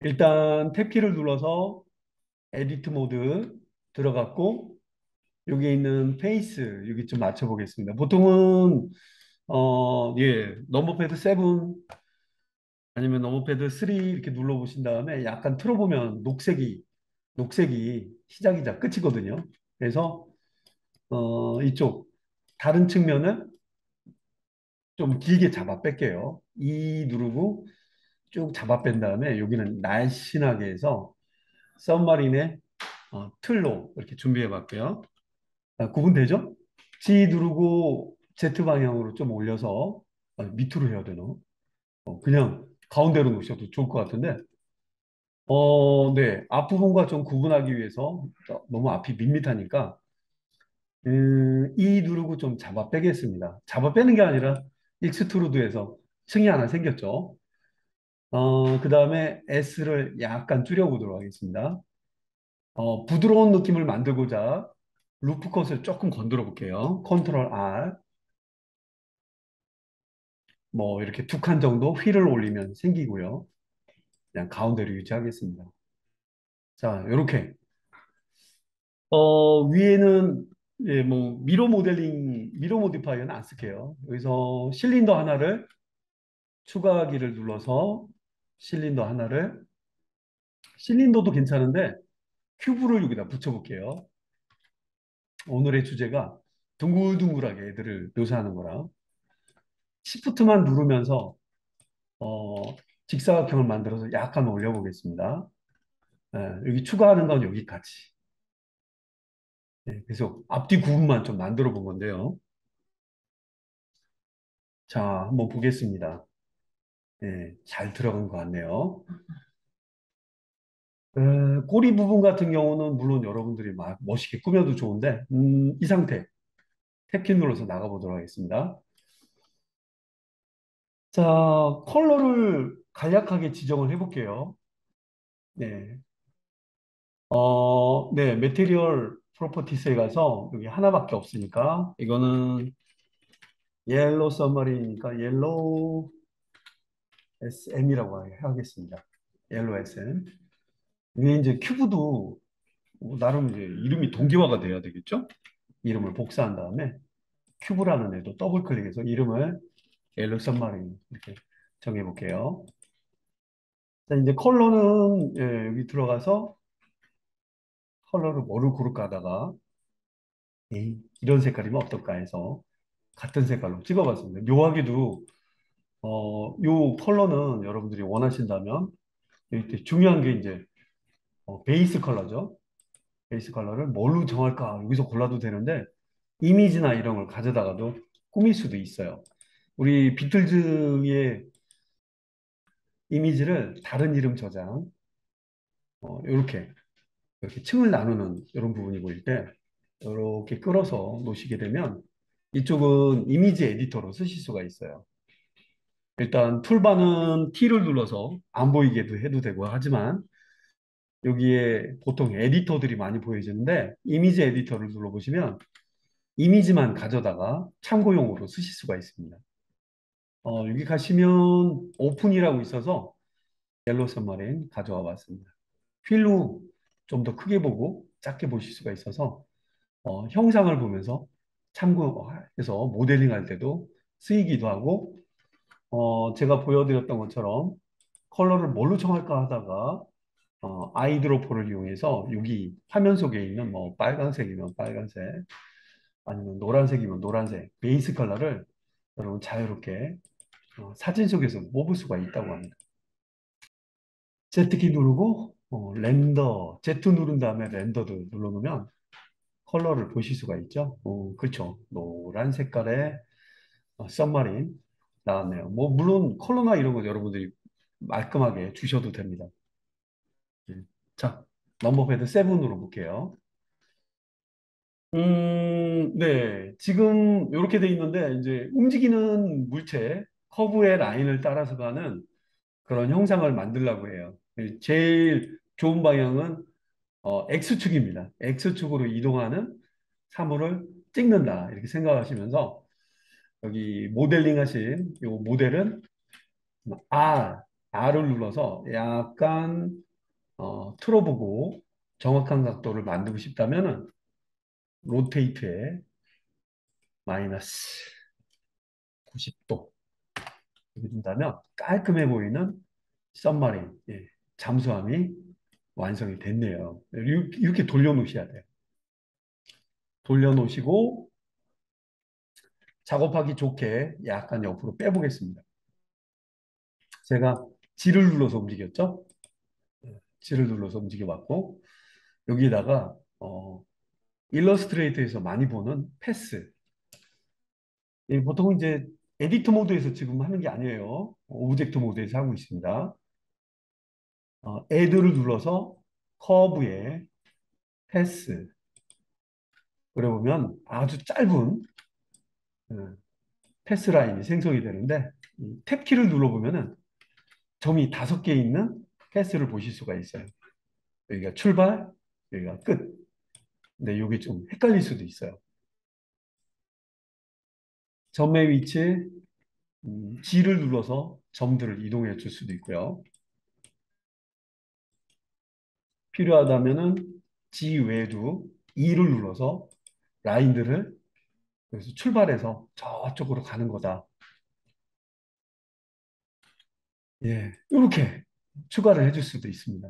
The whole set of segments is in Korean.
일단 탭키를 눌러서 에디트 모드 들어갔고 여기 있는 페이스 여기 좀 맞춰 보겠습니다. 보통은 넘버패드 7 아니면 넘버패드 3 이렇게 눌러 보신 다음에 약간 틀어 보면 녹색이 시작이자 끝이거든요. 그래서 이쪽 다른 측면을 좀 길게 잡아 뺄게요. E 누르고 쭉 잡아 뺀 다음에 여기는 날씬하게 해서 썸마린의 틀로 이렇게 준비해 봤고요. 구분되죠? G 누르고 Z 방향으로 좀 올려서 밑으로 해야 되나? 그냥 가운데로 놓으셔도 좋을 것 같은데 네. 앞부분과 좀 구분하기 위해서 너무 앞이 밋밋하니까 E 누르고 좀 잡아 빼겠습니다. 잡아 빼는 게 아니라 익스트루드에서 층이 하나 생겼죠. 그 다음에 S를 약간 줄여보도록 하겠습니다. 부드러운 느낌을 만들고자 루프 컷을 조금 건드려 볼게요. 컨트롤 R. 뭐 이렇게 두 칸 정도 휠을 올리면 생기고요. 그냥 가운데로 유지하겠습니다. 자, 이렇게. 위에는 예, 뭐 미러 모디파이어는 안 쓸게요. 여기서 실린더 하나를 추가하기를 눌러서 실린더 하나를 실린더도 괜찮은데 큐브를 여기다 붙여볼게요. 오늘의 주제가 둥글둥글하게 애들을 묘사하는 거라 시프트만 누르면서 어, 직사각형을 만들어서 약간 올려보겠습니다. 예, 여기 추가하는 건 여기까지. 예, 그래서 앞뒤 구분만 좀 만들어 본 건데요. 자, 한번 보겠습니다. 예, 잘 들어간 것 같네요. 꼬리 부분 같은 경우는 물론 여러분들이 막 멋있게 꾸며도 좋은데, 이 상태, 탭키 눌러서 나가보도록 하겠습니다. 자, 컬러를 간략하게 지정을 해볼게요. 네. 네, 매테리얼 프로퍼티스에 가서 여기 하나밖에 없으니까, 이거는 옐로우 서머리니까 옐로우 SM이라고 하겠습니다. 옐로우 SM. 이게 이제 큐브도 나름 이제 이름이 동기화가 돼야 되겠죠? 이름을 복사한 다음에 큐브라는 애도 더블 클릭해서 이름을 옐로우 서마린 이렇게 정해볼게요. 자, 이제 컬러는 예, 여기 들어가서 컬러를 뭐를 고를까 하다가 에이, 이런 색깔이면 어떨까 해서 같은 색깔로 찍어봤습니다. 묘하게도 요 컬러는 여러분들이 원하신다면 이때 중요한 게 이제 베이스 컬러죠. 베이스 컬러를 뭘로 정할까 여기서 골라도 되는데 이미지나 이런 걸 가져다가도 꾸밀 수도 있어요. 우리 비틀즈의 이미지를 다른 이름 저장 이렇게 이렇게 층을 나누는 이런 부분이 보일 때 이렇게 끌어서 놓으시게 되면 이쪽은 이미지 에디터로 쓰실 수가 있어요. 일단 툴바는 T를 눌러서 안 보이게도 해도 되고 하지만 여기에 보통 에디터들이 많이 보여지는데 이미지 에디터를 눌러보시면 이미지만 가져다가 참고용으로 쓰실 수가 있습니다. 여기 가시면 오픈이라고 있어서 옐로우 सब마린 가져와 봤습니다. 휠로 좀 더 크게 보고 작게 보실 수가 있어서 형상을 보면서 참고해서 모델링 할 때도 쓰이기도 하고 제가 보여드렸던 것처럼 컬러를 뭘로 정할까 하다가 아이드로퍼를 이용해서 여기 화면 속에 있는 뭐 빨간색이면 빨간색 아니면 노란색이면 노란색 베이스 컬러를 여러분 자유롭게 사진 속에서 뽑을 수가 있다고 합니다. Z키 누르고 렌더 Z 누른 다음에 렌더도 눌러놓으면 컬러를 보실 수가 있죠. 그렇죠. 노란 색깔의 썸마린 나왔네요. 뭐 물론 컬러나 이런 거 여러분들이 말끔하게 주셔도 됩니다. 예. 자, 넘버패드 7으로 볼게요. 네. 지금 이렇게 돼 있는데 이제 움직이는 물체 커브의 라인을 따라서 가는 그런 형상을 만들려고 해요. 제일 좋은 방향은 X축입니다. X축으로 이동하는 사물을 찍는다. 이렇게 생각하시면서 여기 모델링 하신 이 모델은 R. R을 눌러서 약간 틀어보고 정확한 각도를 만들고 싶다면은 로테이트에 마이너스 90도 이렇게 준다면 깔끔해 보이는 썸머린, 예, 잠수함이 완성이 됐네요. 이렇게 돌려놓으셔야 돼요. 돌려놓으시고 작업하기 좋게 약간 옆으로 빼보겠습니다. 제가 G를 눌러서 움직였죠? G를 눌러서 움직여봤고 여기다가 일러스트레이터에서 많이 보는 패스. 보통 이제 에디터 모드에서 지금 하는 게 아니에요. 오브젝트 모드에서 하고 있습니다. 애드를 눌러서 커브에 패스. 그래 보면 아주 짧은 어, 패스 라인이 생성이 되는데 이 탭키를 눌러보면은 점이 5개 있는 패스를 보실 수가 있어요. 여기가 출발, 여기가 끝. 근데 이게 좀 헷갈릴 수도 있어요. 점의 위치, G를 눌러서 점들을 이동해 줄 수도 있고요. 필요하다면은 G 외에도 E를 눌러서 라인들을 여기서 출발해서 저쪽으로 가는 거다. 예, 이렇게 추가를 해줄 수도 있습니다.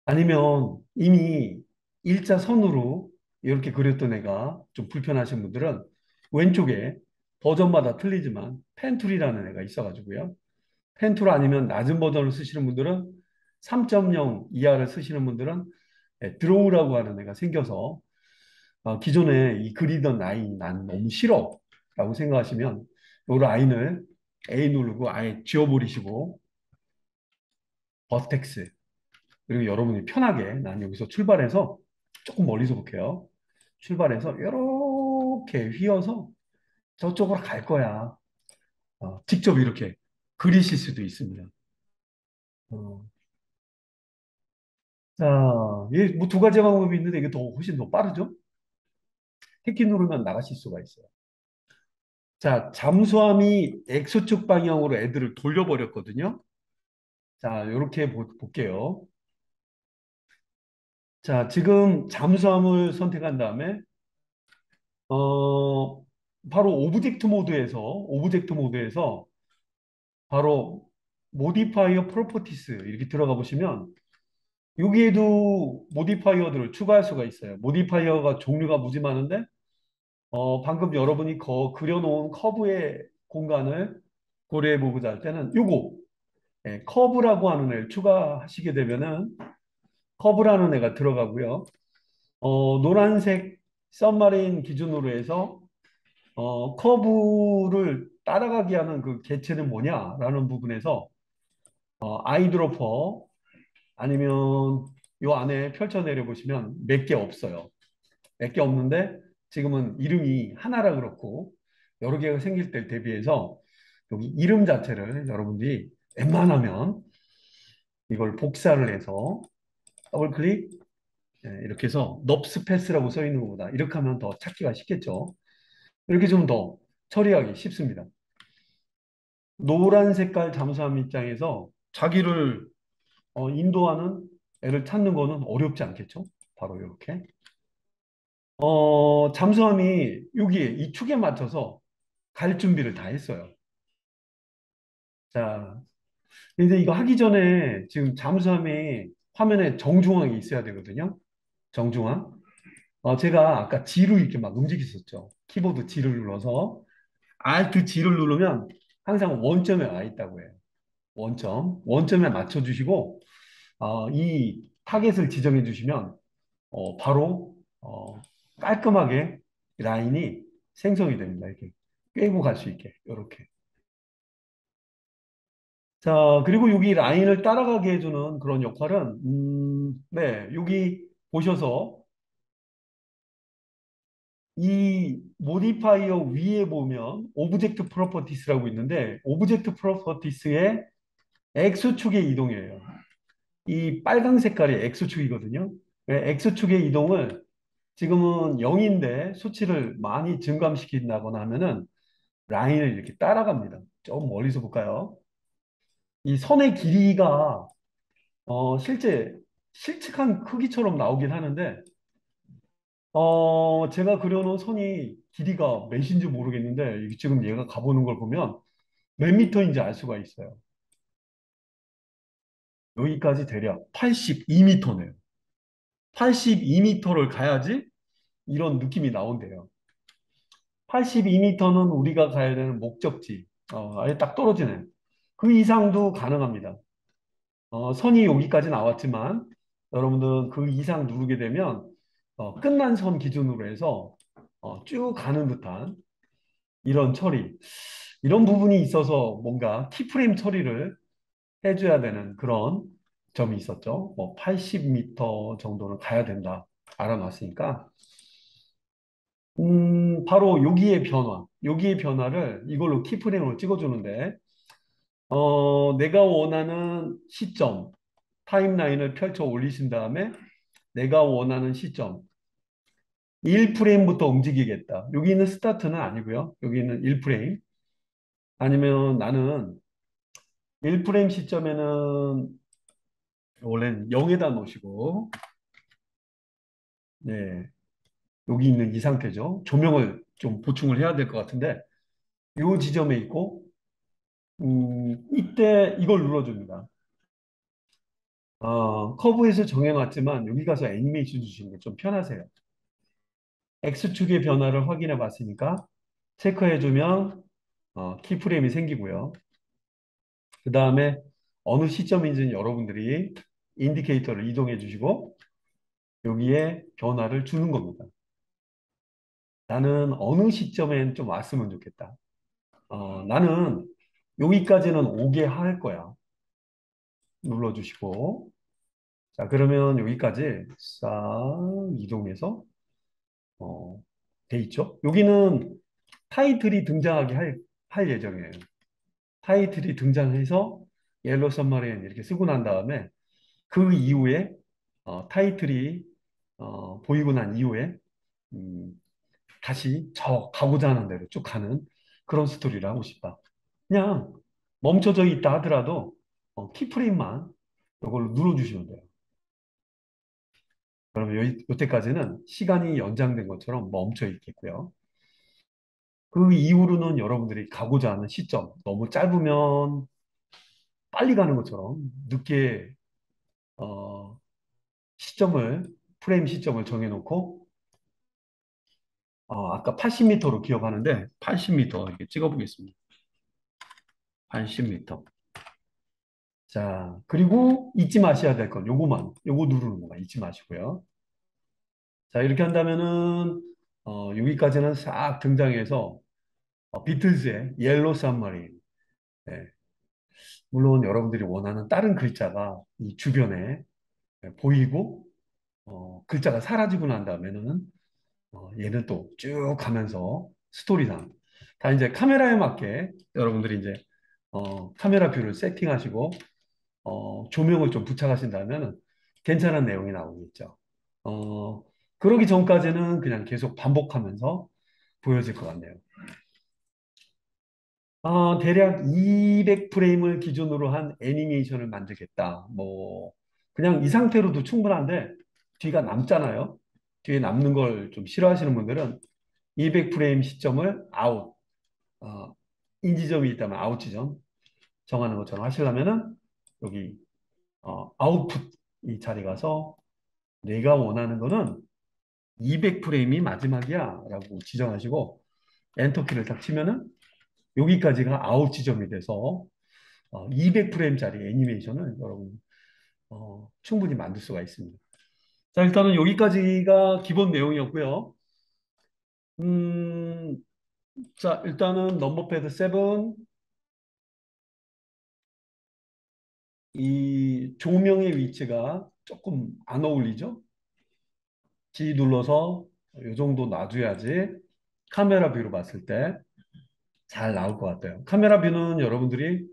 아니면 이미 일자선으로 이렇게 그렸던 애가 좀 불편하신 분들은 왼쪽에 버전마다 틀리지만 펜툴이라는 애가 있어가지고요. 펜툴 아니면 낮은 버전을 쓰시는 분들은 3.0 이하를 쓰시는 분들은 드로우라고 하는 애가 생겨서 기존에 이 그리던 라인이 난 너무 싫어 라고 생각하시면 이 라인을 A 누르고 아예 지워버리시고 버텍스 그리고 여러분이 편하게 난 여기서 출발해서 조금 멀리서 볼게요. 출발해서 이렇게 휘어서 저쪽으로 갈 거야. 직접 이렇게 그리실 수도 있습니다. 어, 자, 뭐두 가지 방법이 있는데 이게 더 훨씬 더 빠르죠? 택키 누르면 나가실 수가 있어요. 자, 잠수함이 X축 방향으로 애들을 돌려버렸거든요. 자, 이렇게 볼게요. 자, 지금 잠수함을 선택한 다음에 어, 바로 오브젝트 모드에서 바로 모디파이어 프로퍼티스 이렇게 들어가 보시면 여기에도 모디파이어들을 추가할 수가 있어요. 모디파이어가 종류가 무지 많은데 방금 여러분이 그려놓은 커브의 공간을 고려해 보고자 할 때는 요거 커브라고 하는 애를 추가하시게 되면은 커브라는 애가 들어가고요. 노란색 썸마린 기준으로 해서 커브를 따라가게 하는 그 개체는 뭐냐라는 부분에서 아이드로퍼 아니면 요 안에 펼쳐 내려 보시면 몇 개 없어요. 몇 개 없는데 지금은 이름이 하나라 그렇고 여러 개가 생길 때 대비해서 여기 이름 자체를 여러분들이 웬만하면 이걸 복사를 해서 더블 클릭 이렇게 해서 넙스 패스라고 써 있는 것보다 이렇게 하면 더 찾기가 쉽겠죠. 이렇게 좀 더 처리하기 쉽습니다. 노란 색깔 잠수함 입장에서 자기를 인도하는 애를 찾는 거는 어렵지 않겠죠? 바로 이렇게. 잠수함이 여기에 이 축에 맞춰서 갈 준비를 다 했어요. 자, 근데 이거 하기 전에 지금 잠수함이 화면에 정중앙이 있어야 되거든요. 정중앙. 제가 아까 G로 이렇게 막 움직였었죠. 키보드 G를 눌러서 Alt G를 누르면 항상 원점에 와 있다고 해요. 원점에 맞춰주시고 이 타겟을 지정해 주시면 바로 깔끔하게 라인이 생성이 됩니다. 이렇게 꿰고 갈 수 있게 이렇게. 자, 그리고 여기 라인을 따라가게 해주는 그런 역할은 네, 여기 보셔서 이 모디파이어 위에 보면 오브젝트 프로퍼티스라고 있는데 오브젝트 프로퍼티스의 X축의 이동이에요. 이 빨강 색깔이 X축이거든요. X축의 이동을 지금은 0인데 수치를 많이 증감시킨다거나 하면은 라인을 이렇게 따라갑니다. 좀 멀리서 볼까요? 이 선의 길이가 실제 실측한 크기처럼 나오긴 하는데 제가 그려놓은 선이 길이가 몇인지 모르겠는데 이게 지금 얘가 가보는 걸 보면 몇 미터인지 알 수가 있어요. 여기까지 대략 82미터네요. 82미터를 가야지 이런 느낌이 나온대요. 82m는 우리가 가야 되는 목적지. 아예 딱 떨어지네. 그 이상도 가능합니다. 선이 여기까지 나왔지만 여러분들 그 이상 누르게 되면 끝난 선 기준으로 해서 쭉 가는 듯한 이런 처리. 이런 부분이 있어서 뭔가 키프레임 처리를 해줘야 되는 그런 점이 있었죠. 뭐 80m 정도는 가야 된다. 알아놨으니까. 바로 여기의 변화. 여기의 변화를 이걸로 키프레임으로 찍어주는데, 내가 원하는 시점, 타임라인을 펼쳐 올리신 다음에 내가 원하는 시점, 1프레임부터 움직이겠다. 여기 있는 스타트는 아니고요. 여기 있는 1프레임. 아니면 나는 1프레임 시점에는 원래는 0에다 놓으시고, 네, 여기 있는 이 상태죠. 조명을 좀 보충을 해야 될 것 같은데, 이 지점에 있고, 이때 이걸 눌러줍니다. 커브에서 정해놨지만 여기 가서 애니메이션 주시는 게 좀 편하세요. X축의 변화를 확인해 봤으니까 체크해주면 키프레임이 생기고요. 그 다음에 어느 시점인지는 여러분들이 인디케이터를 이동해 주시고 여기에 변화를 주는 겁니다. 나는 어느 시점엔 좀 왔으면 좋겠다. 나는 여기까지는 오게 할 거야. 눌러주시고 자 그러면 여기까지 싹 이동해서 돼 있죠. 여기는 타이틀이 등장하게 할 예정이에요. 타이틀이 등장해서 옐로 선머레인 이렇게 쓰고 난 다음에 그 이후에 타이틀이 보이고 난 이후에 음, 다시 저 가고자 하는 대로 쭉 가는 그런 스토리를 하고 싶다. 그냥 멈춰져 있다 하더라도 키프레임만 이걸로 눌러주시면 돼요. 그러면 여태까지는 시간이 연장된 것처럼 멈춰 있겠고요. 그 이후로는 여러분들이 가고자 하는 시점, 너무 짧으면 빨리 가는 것처럼 늦게 어, 시점을 프레임 시점을 정해놓고 아까 80m로 기억하는데 80m 이렇게 찍어보겠습니다. 80m. 자, 그리고 잊지 마셔야 될 건 요거만, 요거 누르는 것만 잊지 마시고요. 자, 이렇게 한다면은 여기까지는 싹 등장해서 비틀즈의 옐로 sabmarine. 네, 물론 여러분들이 원하는 다른 글자가 이 주변에 보이고 글자가 사라지고 난 다음에는 얘는 또 쭉 가면서 스토리상 다 이제 카메라에 맞게 여러분들이 이제 카메라 뷰를 세팅하시고 조명을 좀 부착하신다면 괜찮은 내용이 나오겠죠. 어, 그러기 전까지는 그냥 계속 반복하면서 보여질 것 같네요. 대략 200프레임을 기준으로 한 애니메이션을 만들겠다. 뭐, 그냥 이 상태로도 충분한데, 뒤가 남잖아요. 뒤에 남는 걸 좀 싫어하시는 분들은 200프레임 시점을 아웃, 어, 인지점이 있다면 아웃 지점 정하는 것처럼 하시려면은, 여기, 아웃풋 이 자리 가서 내가 원하는 거는 200프레임이 마지막이야. 라고 지정하시고, 엔터키를 딱 치면은, 여기까지가 아웃 지점이 돼서 200프레임짜리 애니메이션을 여러분 충분히 만들 수가 있습니다. 자, 일단은 여기까지가 기본 내용이었고요. 음, 자, 일단은 넘버패드 7, 이 조명의 위치가 조금 안 어울리죠? G 눌러서 이 정도 놔줘야지 카메라 뷰로 봤을 때 잘 나올 것 같아요. 카메라 뷰는 여러분들이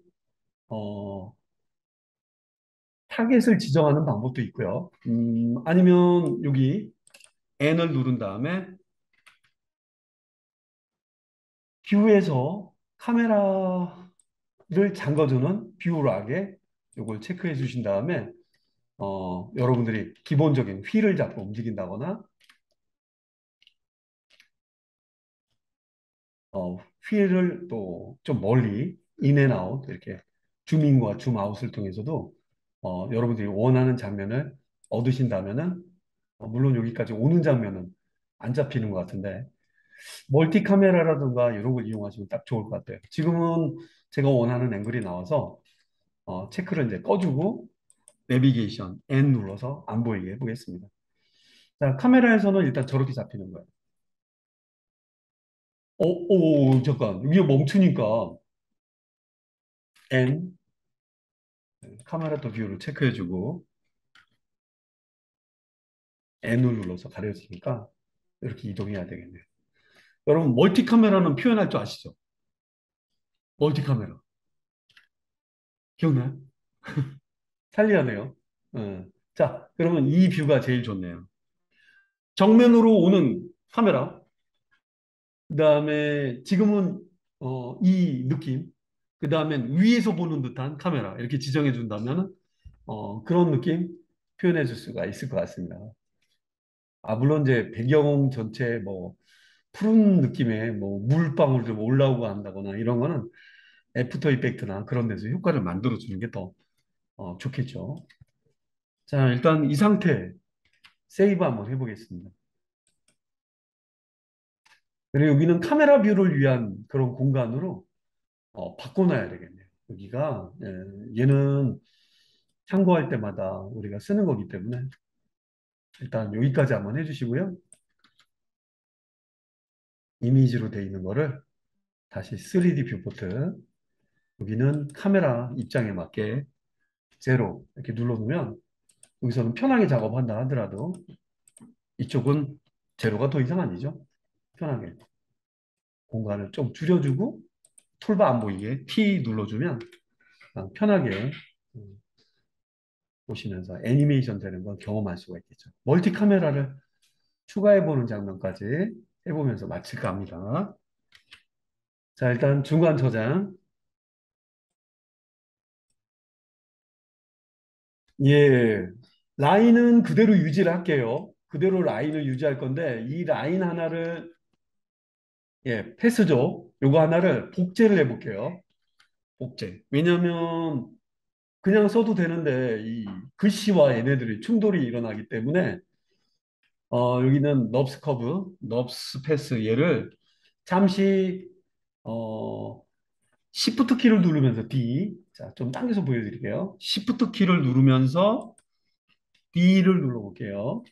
어, 타겟을 지정하는 방법도 있고요. 아니면 여기 N을 누른 다음에 뷰에서 카메라 를 잠궈주는 뷰락에 이걸 체크해 주신 다음에 여러분들이 기본적인 휠을 잡고 움직인다거나 어, 휠을 또 좀 멀리 인앤아웃 이렇게 줌인과 줌아웃을 통해서도 여러분들이 원하는 장면을 얻으신다면은 물론 여기까지 오는 장면은 안 잡히는 것 같은데 멀티 카메라라든가 이런 걸 이용하시면 딱 좋을 것 같아요. 지금은 제가 원하는 앵글이 나와서 체크를 이제 꺼주고 내비게이션 N 눌러서 안 보이게 해보겠습니다. 자, 카메라에서는 일단 저렇게 잡히는 거예요. 잠깐. 위에 멈추니까 N 카메라 또 뷰를 체크해주고 N을 눌러서 가려지니까 이렇게 이동해야 되겠네요. 여러분 멀티 카메라는 표현할 줄 아시죠? 멀티 카메라 기억나요? 살려야 돼요. 자, 그러면 이 뷰가 제일 좋네요. 정면으로 오는 카메라, 그다음에 지금은 이 느낌, 그다음엔 위에서 보는 듯한 카메라 이렇게 지정해 준다면 그런 느낌 표현해 줄 수가 있을 것 같습니다. 아, 물론 이제 배경 전체 뭐 푸른 느낌의 뭐 물방울 좀 올라오고 한다거나 이런 거는 애프터 이펙트나 그런 데서 효과를 만들어 주는 게 더 좋겠죠. 자, 일단 이 상태 세이브 한번 해보겠습니다. 그리고 여기는 카메라 뷰를 위한 그런 공간으로 바꿔놔야 되겠네요. 여기가 얘는 참고할 때마다 우리가 쓰는 거기 때문에 일단 여기까지 한번 해주시고요. 이미지로 되어 있는 거를 다시 3D 뷰포트 여기는 카메라 입장에 맞게 제로 이렇게 눌러놓으면 여기서는 편하게 작업한다 하더라도 이쪽은 제로가 더 이상 아니죠. 편하게 공간을 좀 줄여주고 툴바 안 보이게 T 눌러주면 편하게 음, 보시면서 애니메이션 되는 걸 경험할 수가 있겠죠. 멀티 카메라를 추가해보는 장면까지 해보면서 마칠까 합니다. 자, 일단 중간 저장. 예, 라인은 그대로 유지를 할게요. 그대로 라인을 유지할 건데 이 라인 하나를 패스죠. 요거 하나를 복제를 해볼게요. 복제. 왜냐하면 그냥 써도 되는데 이 글씨와 얘네들이 충돌이 일어나기 때문에 여기는 넙스 커브, 넙스 패스 얘를 잠시 Shift 키를 누르면서 D, 자, 좀 당겨서 보여드릴게요. Shift 키를 누르면서 D를 눌러볼게요.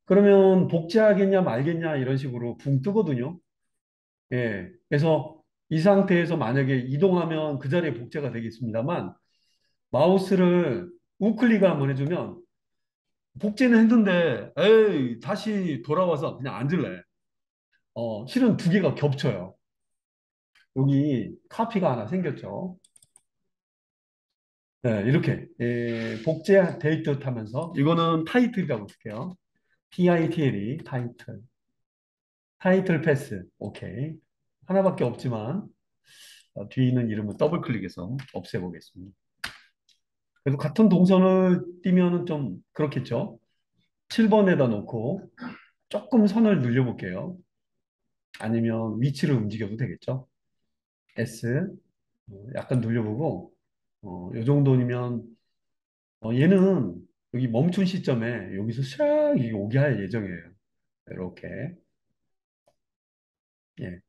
그러면 복제하겠냐 말겠냐 이런 식으로 붕 뜨거든요. 예. 그래서 이 상태에서 만약에 이동하면 그 자리에 복제가 되겠습니다만 마우스를 우클릭을 한번 해주면 복제는 했는데 에이 다시 돌아와서 그냥 앉을래. 실은 두 개가 겹쳐요. 여기 카피가 하나 생겼죠. 네, 이렇게 복제될 듯 하면서 이거는 타이틀이라고 쓸게요. TITLE 타이틀. 타이틀 패스. 오케이. 하나밖에 없지만 뒤에 있는 이름을 더블 클릭해서 없애보겠습니다. 그래서 같은 동선을 띄면은 좀 그렇겠죠. 7번에다 놓고 조금 선을 늘려볼게요. 아니면 위치를 움직여도 되겠죠. S 약간 눌려보고 이 정도면 얘는 여기 멈춘 시점에 여기서 샥 이게 오게 할 예정이에요. 이렇게 예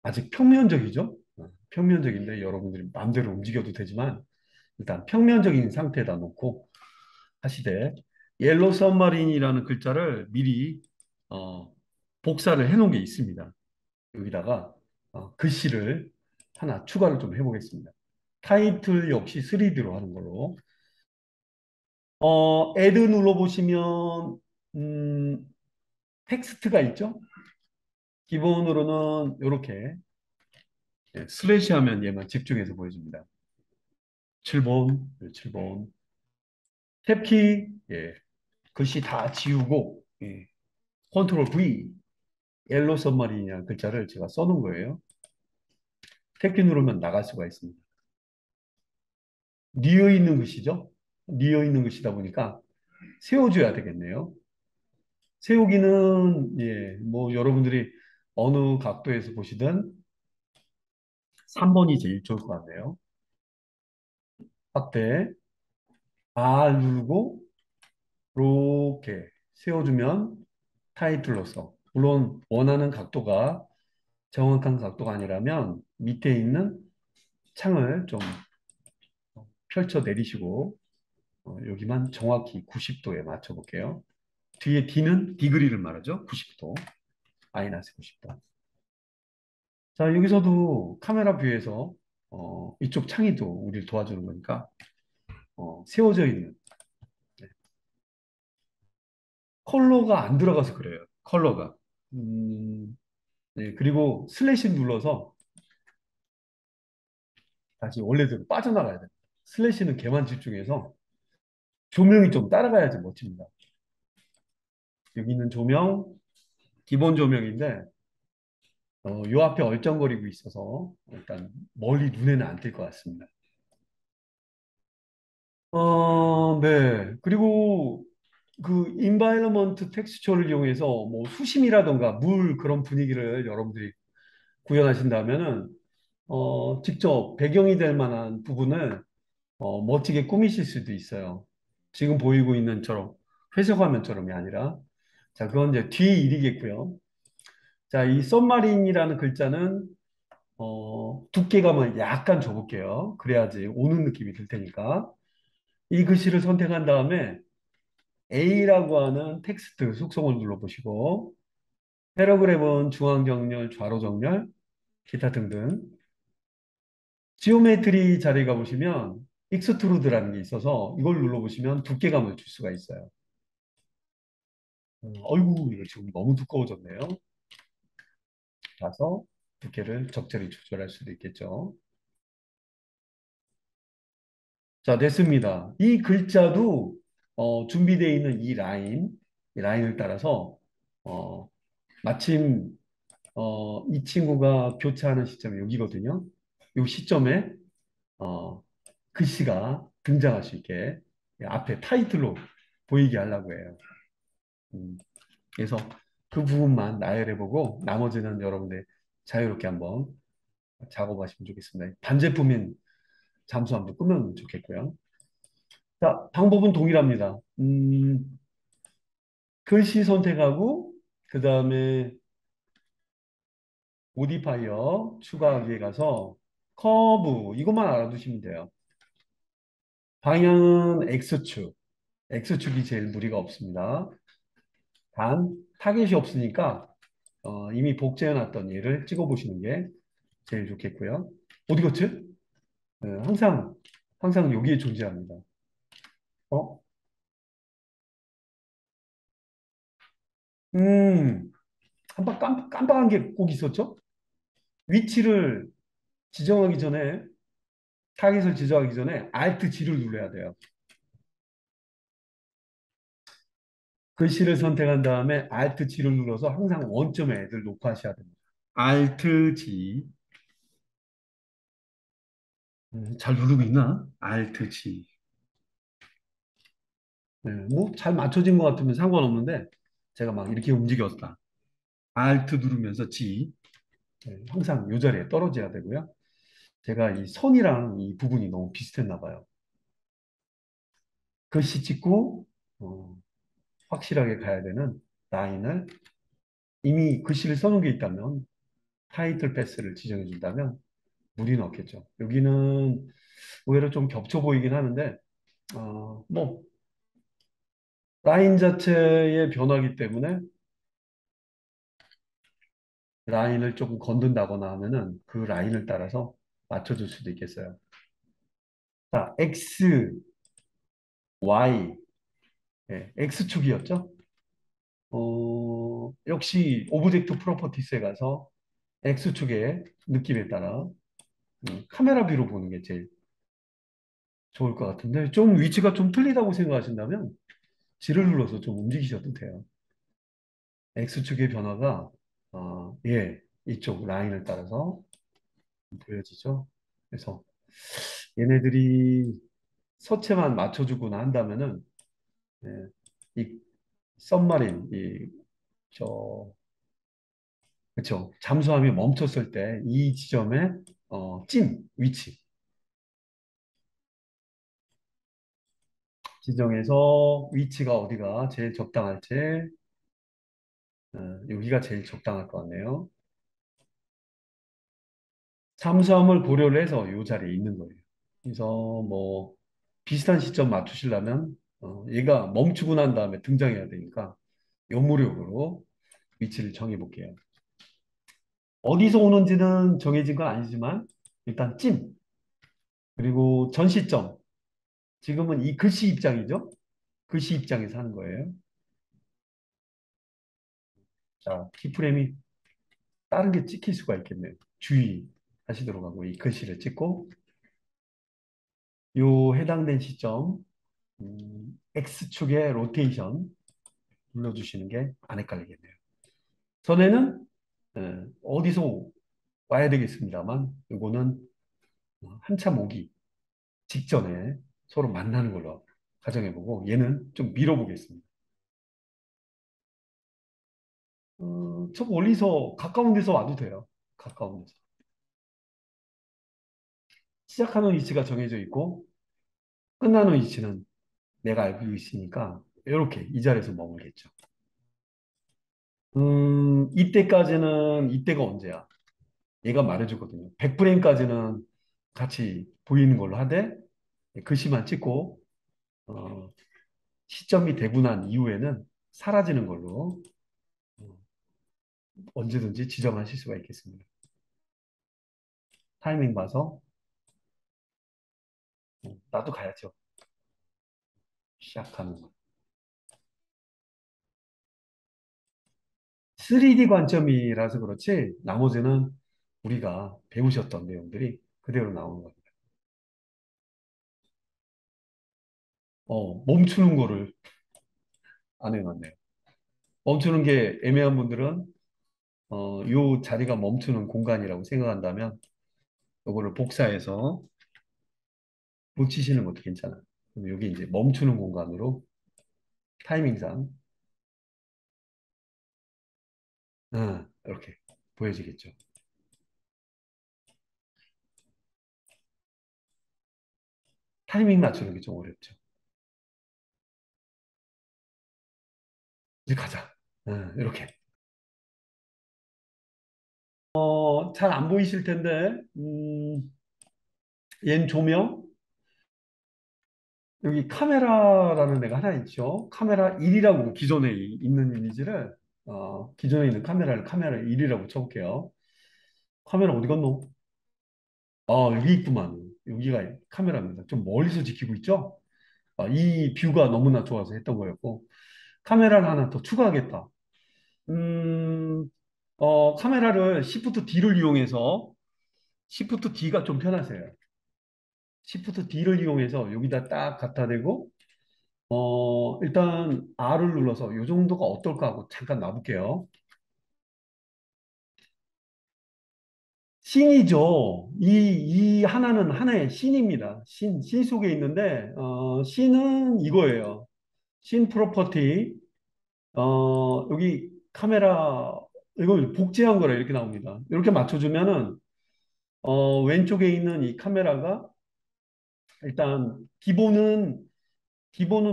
아직 평면적이죠. 평면적인데 여러분들이 마음대로 움직여도 되지만 일단 평면적인 상태에다 놓고 하시되 옐로우 सब마린이라는 글자를 미리 어, 복사를 해놓은 게 있습니다. 여기다가 글씨를 하나 추가를 좀 해보겠습니다. 타이틀 역시 3D로 하는 걸로. 애드 눌러보시면, 텍스트가 있죠? 기본으로는 이렇게 슬래시 하면 얘만 집중해서 보여줍니다. 7번, 7번. 탭키, 글씨 다 지우고, 컨트롤 V, 옐로 सब마린이라는 글자를 제가 써놓은 거예요. 탭키 누르면 나갈 수가 있습니다. 뉘어 있는 글씨죠. 뉘어 있는 글씨다 보니까 세워줘야 되겠네요. 세우기는, 예, 뭐, 여러분들이 어느 각도에서 보시든 3번이 제일 좋을 것 같네요. 확대, R 누르고, 이렇게 세워주면 타이틀로서, 물론 원하는 각도가 정확한 각도가 아니라면 밑에 있는 창을 좀 펼쳐 내리시고, 여기만 정확히 90도에 맞춰 볼게요. 뒤에 D는 디그리를 말하죠. 90도, 마이너스 90도. 자, 여기서도 카메라 뷰에서 이쪽 창의도 우리를 도와주는 거니까 세워져 있는 컬러가 안 들어가서 그래요. 컬러가. 네, 그리고 슬래시 눌러서 다시 원래대로 빠져나가야 돼요. 슬래시는 걔만 집중해서 조명이 좀 따라가야지 멋집니다. 여기 있는 조명, 기본 조명인데 요 앞에 얼쩡거리고 있어서 일단 멀리 눈에는 안 띌 것 같습니다. 네. 그리고 그 인바이러먼트 텍스처를 이용해서 뭐 수심이라던가 물 그런 분위기를 여러분들이 구현하신다면은 직접 배경이 될 만한 부분을 멋지게 꾸미실 수도 있어요. 지금 보이고 있는처럼 회색 화면처럼이 아니라 자, 그건 이제 뒤 일이겠고요. 자, 이 썸마린이라는 글자는 두께감을 약간 줘볼게요. 그래야지 오는 느낌이 들 테니까. 이 글씨를 선택한 다음에 A라고 하는 텍스트 속성을 눌러보시고 패러그래프는 중앙 정렬, 좌로 정렬, 기타 등등. 지오메트리 자리에 가보시면 익스트루드라는 게 있어서 이걸 눌러보시면 두께감을 줄 수가 있어요. 어이구, 이거 지금 너무 두꺼워졌네요. 그래서 두께를 적절히 조절할 수도 있겠죠. 자, 됐습니다. 이 글자도 준비되어 있는 이 라인을 따라서 어, 마침 이 친구가 교차하는 시점이 여기거든요. 이 시점에 어, 글씨가 등장할 수 있게 앞에 타이틀로 보이게 하려고 해요. 그래서 그 부분만 나열해보고 나머지는 여러분들 자유롭게 한번 작업하시면 좋겠습니다. 반제품인 잠수함도 끄면 좋겠고요. 자, 방법은 동일합니다. 글씨 선택하고 그 다음에 모디파이어 추가하기에 가서 커브 이것만 알아두시면 돼요. 방향은 X축. X축이 제일 무리가 없습니다. 단 타겟이 없으니까 이미 복제해 놨던 얘를 찍어 보시는 게 제일 좋겠고요. 어디 갔지? 항상 여기에 존재합니다. 어? 음, 한번 깜빡한 게 꼭 있었죠? 위치를 지정하기 전에 타깃을 지정하기 전에 Alt G를 눌러야 돼요. 글씨를 선택한 다음에 Alt G를 눌러서 항상 원점에 애들 놓고 하셔야 됩니다. Alt G. 잘 누르고 있나? Alt G. 네, 뭐잘 맞춰진 것 같으면 상관없는데 제가 막 이렇게 움직였다. Alt 누르면서 G. 네, 항상 이 자리에 떨어져야 되고요. 제가 이 선이랑 이 부분이 너무 비슷했나 봐요. 글씨 찍고 확실하게 가야 되는 라인을 이미 글씨를 써놓은 게 있다면 타이틀 패스를 지정해 준다면 무리는 없겠죠. 여기는 의외로 좀 겹쳐 보이긴 하는데 뭐 라인 자체의 변화기 때문에 라인을 조금 건든다거나 하면은 그 라인을 따라서 맞춰줄 수도 있겠어요. 자, X, Y, X축이었죠? 역시 오브젝트 프로퍼티스에 가서 X축의 느낌에 따라 카메라 뷰로 보는 게 제일 좋을 것 같은데 좀 위치가 좀 틀리다고 생각하신다면 G를 눌러서 좀 움직이셔도 돼요. X축의 변화가 예, 이쪽 라인을 따라서 보여지죠. 그래서 얘네들이 서체만 맞춰주거나 한다면은 예, 이 썸마린 저 그렇죠. 잠수함이 멈췄을 때 이 지점에 찐 위치 지정해서 위치가 어디가 제일 적당할지 여기가 제일 적당할 것 같네요. 잠수함을 고려를 해서 이 자리에 있는 거예요. 그래서 뭐 비슷한 시점 맞추시려면 얘가 멈추고 난 다음에 등장해야 되니까 요무력으로 위치를 정해 볼게요. 어디서 오는지는 정해진 건 아니지만 일단 찜 그리고 전 시점 지금은 이 글씨 입장이죠. 글씨 입장에서 하는 거예요. 자, 키프레임이 다른 게 찍힐 수가 있겠네요. 주의 하시도록 하고 이 글씨를 찍고 요 해당된 시점 X축의 로테이션 눌러주시는 게 안 헷갈리겠네요. 전에는 어디서 와야 되겠습니다만 이거는 한참 오기 직전에 서로 만나는 걸로 가정해보고 얘는 좀 밀어보겠습니다. 저 멀리서 가까운 데서 와도 돼요. 가까운 데서. 시작하는 위치가 정해져 있고 끝나는 위치는 내가 알고 있으니까 이렇게 이 자리에서 머물겠죠. 이때까지는 이때가 언제야? 얘가 말해주거든요. 100프레임까지는 같이 보이는 걸로 하되 글씨만 찍고 어, 시점이 되고 난 이후에는 사라지는 걸로 어, 언제든지 지정하실 수가 있겠습니다. 타이밍 봐서 나도 가야죠. 시작하는 거. 3D 관점이라서 그렇지 나머지는 우리가 배우셨던 내용들이 그대로 나오는 겁니다. 멈추는 거를 안 해놨네요. 멈추는 게 애매한 분들은 요 자리가 멈추는 공간이라고 생각한다면 요거를 복사해서 붙이시는 것도 괜찮아요. 그럼 여기 이제 멈추는 공간으로 타이밍상 이렇게 보여지겠죠. 타이밍 맞추는 게 좀 어렵죠. 이제 가자. 이렇게. 잘 안 보이실 텐데, 얜 조명, 여기 카메라라는 애가 하나 있죠. 카메라 1이라고 기존에 있는 이미지를, 기존에 있는 카메라를 카메라 1이라고 쳐볼게요. 카메라 어디 갔노? 여기 있구만. 여기가 카메라입니다. 좀 멀리서 지키고 있죠? 이 뷰가 너무나 좋아서 했던 거였고, 카메라를 하나 더 추가하겠다. 음, 카메라를 Shift D를 이용해서, Shift D가 좀 편하세요. Shift D를 이용해서 여기다 딱 갖다 대고, 일단 R을 눌러서 이 정도가 어떨까 하고 잠깐 놔볼게요. 씬이죠. 이 하나는 하나의 씬입니다. 씬 속에 있는데, 씬은 이거예요. 씬 프로퍼티. 여기 카메라, 이걸 복제한 거라 이렇게 나옵니다. 이렇게 맞춰주면은, 왼쪽에 있는 이 카메라가 일단 기본은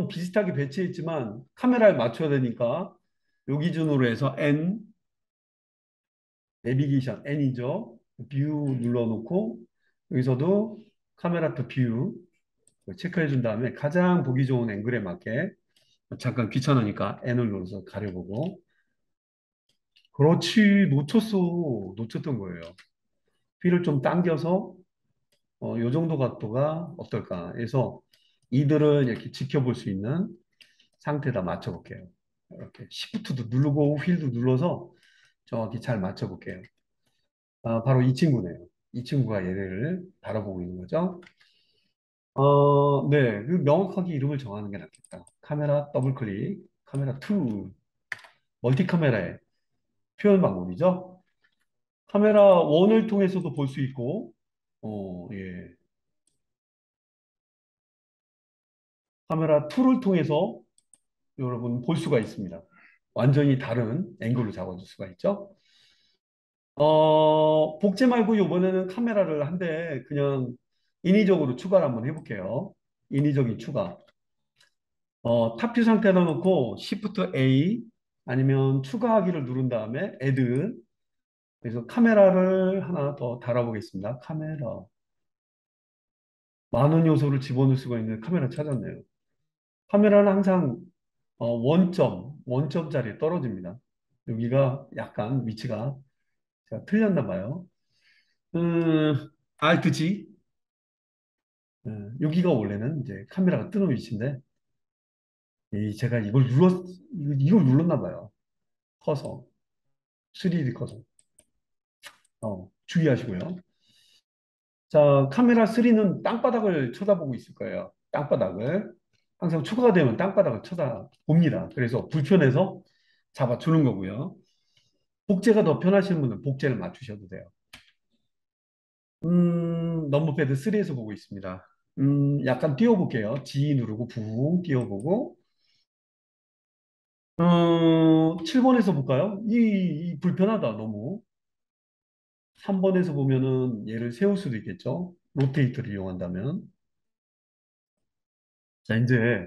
비슷하게 배치했지만 카메라에 맞춰야 되니까 요 기준으로 해서 내비게이션 N이죠. 뷰 눌러놓고 여기서도 카메라 투 뷰 체크해 준 다음에 가장 보기 좋은 앵글에 맞게 잠깐 귀찮으니까 N을 눌러서 가려보고 그렇지 놓쳤던 거예요. 휠을 좀 당겨서 요 정도 각도가 어떨까 해서 이들을 이렇게 지켜볼 수 있는 상태에다 맞춰볼게요. 이렇게 Shift도 누르고 휠도 눌러서 정확히 잘 맞춰볼게요. 바로 이 친구네요. 이 친구가 얘를 바라보고 있는 거죠. 네, 그 명확하게 이름을 정하는 게 낫겠다. 카메라 더블 클릭, 카메라 2, 멀티 카메라의 표현 방법이죠. 카메라 1을 통해서도 볼 수 있고, 예. 카메라 2를 통해서 여러분 볼 수가 있습니다. 완전히 다른 앵글로 잡아줄 수가 있죠. 복제 말고 이번에는 카메라를 한 대 그냥 인위적으로 추가를 한번 해볼게요. 인위적인 추가. 탑뷰 상태에다 놓고 Shift A 아니면 추가하기를 누른 다음에 Add. 그래서 카메라를 하나 더 달아보겠습니다. 카메라. 많은 요소를 집어넣을 수가 있는 카메라 찾았네요. 카메라는 항상 원점 자리에 떨어집니다. 여기가 약간 위치가 제가 틀렸나 봐요. Alt G. 여기가 원래는 이제 카메라가 뜨는 위치인데, 제가 이걸 눌렀나 봐요. 커서. 3D 커서. 주의하시고요. 자, 카메라 3는 땅바닥을 쳐다보고 있을 거예요. 땅바닥을. 항상 추가가 되면 땅바닥을 쳐다봅니다. 그래서 불편해서 잡아주는 거고요. 복제가 더 편하신 분은 복제를 맞추셔도 돼요. 넘버패드 3에서 보고 있습니다. 약간 띄워볼게요. G 누르고 붕 띄워보고, 7번에서 볼까요? 이 불편하다, 너무. 3번에서 보면은 얘를 세울 수도 있겠죠? 로테이터를 이용한다면. 자, 이제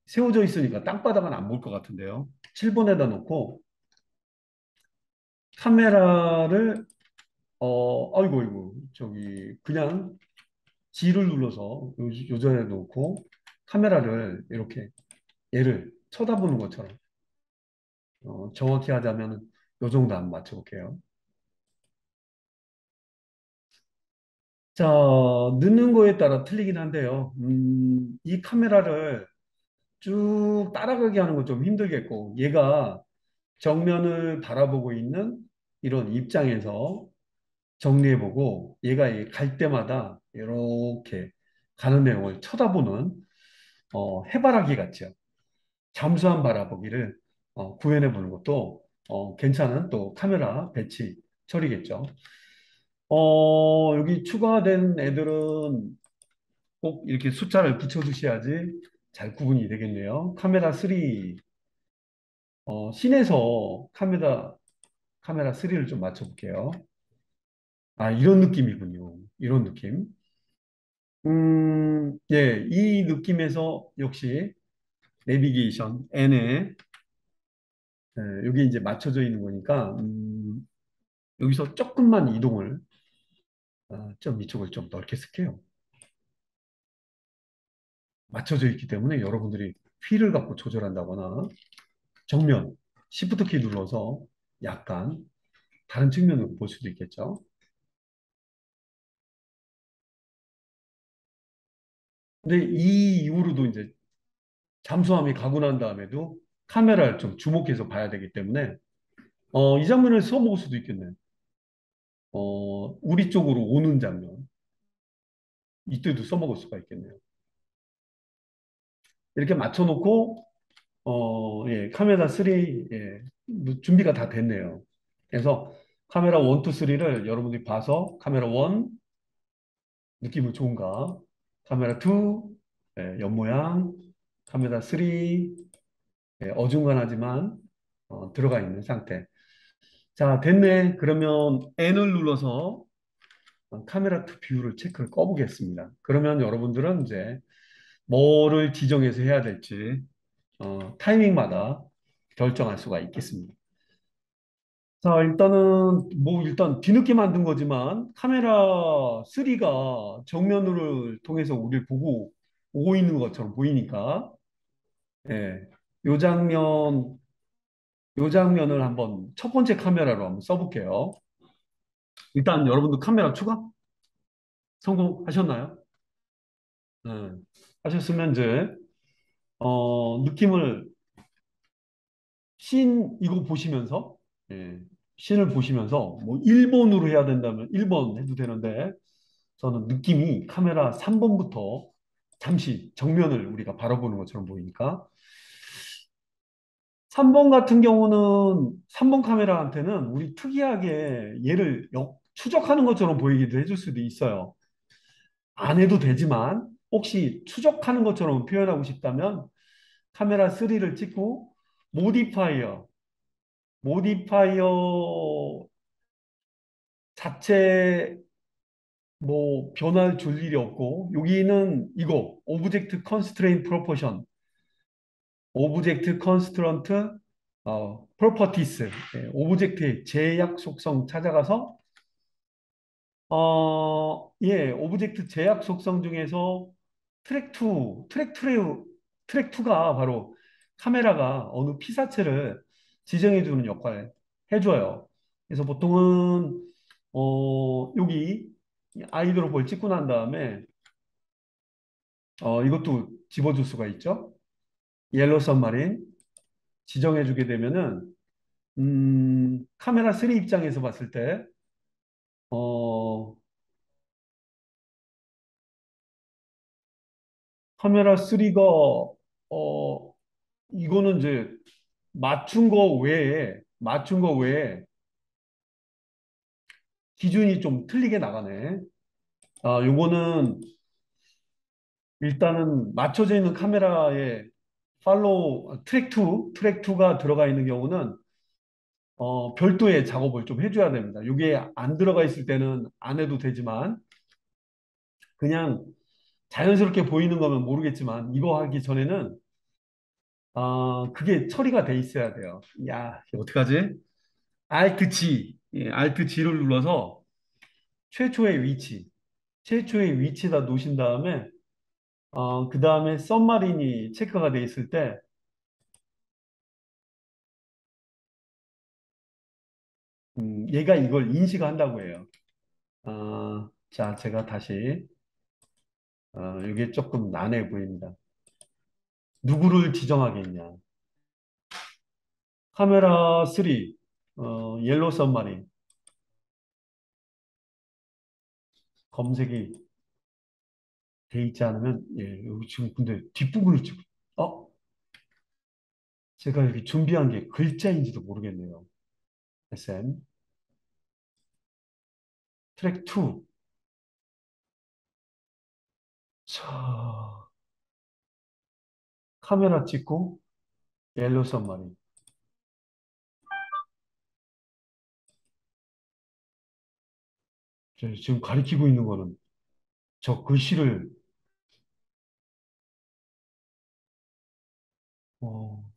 세워져 있으니까 땅바닥은 안 볼 것 같은데요. 7번에다 놓고 카메라를, 아이고, 아이고, 저기, 그냥 G를 눌러서 요 전에 놓고 카메라를 이렇게 얘를 쳐다보는 것처럼 정확히 하자면 요 정도 한번 맞춰볼게요. 자, 넣는 거에 따라 틀리긴 한데요. 이 카메라를 쭉 따라가게 하는 건 좀 힘들겠고, 얘가 정면을 바라보고 있는 이런 입장에서 정리해보고, 얘가 갈 때마다 이렇게 가는 내용을 쳐다보는 해바라기 같죠. 잠수함 바라보기를 구현해 보는 것도 괜찮은 또 카메라 배치 처리겠죠. 여기 추가된 애들은 꼭 이렇게 숫자를 붙여두셔야지 잘 구분이 되겠네요. 카메라 3, 씬에서 카메라 3를 좀 맞춰볼게요. 아, 이런 느낌이군요. 이런 느낌. 예, 이 느낌에서 역시 내비게이션 N에 여기 이제 맞춰져 있는 거니까 여기서 조금만 이동을 좀 이쪽을 좀 넓게 쓸게요. 맞춰져 있기 때문에 여러분들이 휠을 갖고 조절한다거나 정면 Shift 키 눌러서 약간 다른 측면으로 볼 수도 있겠죠. 근데 이 이후로도 이제 잠수함이 가고 난 다음에도 카메라를 좀 주목해서 봐야 되기 때문에 이 장면을 써먹을 수도 있겠네. 우리 쪽으로 오는 장면 이때도 써먹을 수가 있겠네요. 이렇게 맞춰놓고 예, 카메라 3 예, 준비가 다 됐네요. 그래서 카메라 1, 2, 3를 여러분들이 봐서 카메라 1 느낌은 좋은가? 카메라 2 예, 옆모양, 카메라 3 예, 어중간하지만 들어가 있는 상태. 자, 됐네. 그러면 N을 눌러서 카메라 2 뷰를 체크를 꺼보겠습니다. 그러면 여러분들은 이제 뭐를 지정해서 해야 될지 타이밍마다 결정할 수가 있겠습니다. 자, 일단 뒤늦게 만든 거지만, 카메라 3가 정면을 통해서 우리를 보고 오고 있는 것처럼 보이니까, 예, 요 장면, 요 장면을 한번 첫 번째 카메라로 한번 써볼게요. 일단 여러분들 카메라 추가 성공하셨나요? 예, 하셨으면 이제, 느낌을 이거 보시면서, 예, 씬을 보시면서 뭐 1번으로 해야 된다면 1번 해도 되는데 저는 느낌이 카메라 3번부터 잠시 정면을 우리가 바라보는 것처럼 보이니까 3번 같은 경우는 3번 카메라한테는 우리 특이하게 얘를 추적하는 것처럼 보이기도 해줄 수도 있어요. 안 해도 되지만 혹시 추적하는 것처럼 표현하고 싶다면 카메라 3를 찍고 모디파이어, 모디파이어 자체 뭐 변화를 줄 일이 없고 여기는 이거 오브젝트 컨스트레인 프로포션, 오브젝트 컨스트런트 프로퍼티스, 오브젝트의 제약 속성 찾아가서 오브젝트 제약 속성 중에서 트랙 2, 트랙 2가 바로 카메라가 어느 피사체를 지정해 주는 역할을 해줘요. 그래서 보통은 여기 아이드로볼 찍고 난 다음에 이것도 집어줄 수가 있죠. 옐로 선마린 지정해 주게 되면은 카메라 3 입장에서 봤을 때 어, 카메라 3가 이거는 이제 맞춘 거 외에 기준이 좀 틀리게 나가네. 요거는 일단은 맞춰져 있는 카메라에 트랙 2가 들어가 있는 경우는 별도의 작업을 좀 해줘야 됩니다. 이게 안 들어가 있을 때는 안 해도 되지만 그냥 자연스럽게 보이는 거면 모르겠지만 이거 하기 전에는 그게 처리가 돼 있어야 돼요. 야, 이거 어떡하지? Alt G, Alt G를 눌러서 최초의 위치, 최초의 위치에다 놓으신 다음에 그 다음에 썸마린이 체크가 돼 있을 때 얘가 이걸 인식한다고 해요. 자, 제가 다시 이게 조금 난해 보입니다. 누구를 지정하겠냐? 카메라 3, 옐로우 썸마린 검색이 돼 있지 않으면 여기 지금 근데 뒷부분을 지금 어? 제가 여기 준비한 게 글자인지도 모르겠네요. SM 트랙 2. 자, 카메라 찍고 옐로우 썸마린. 지금 가리키고 있는 거는 저 글씨를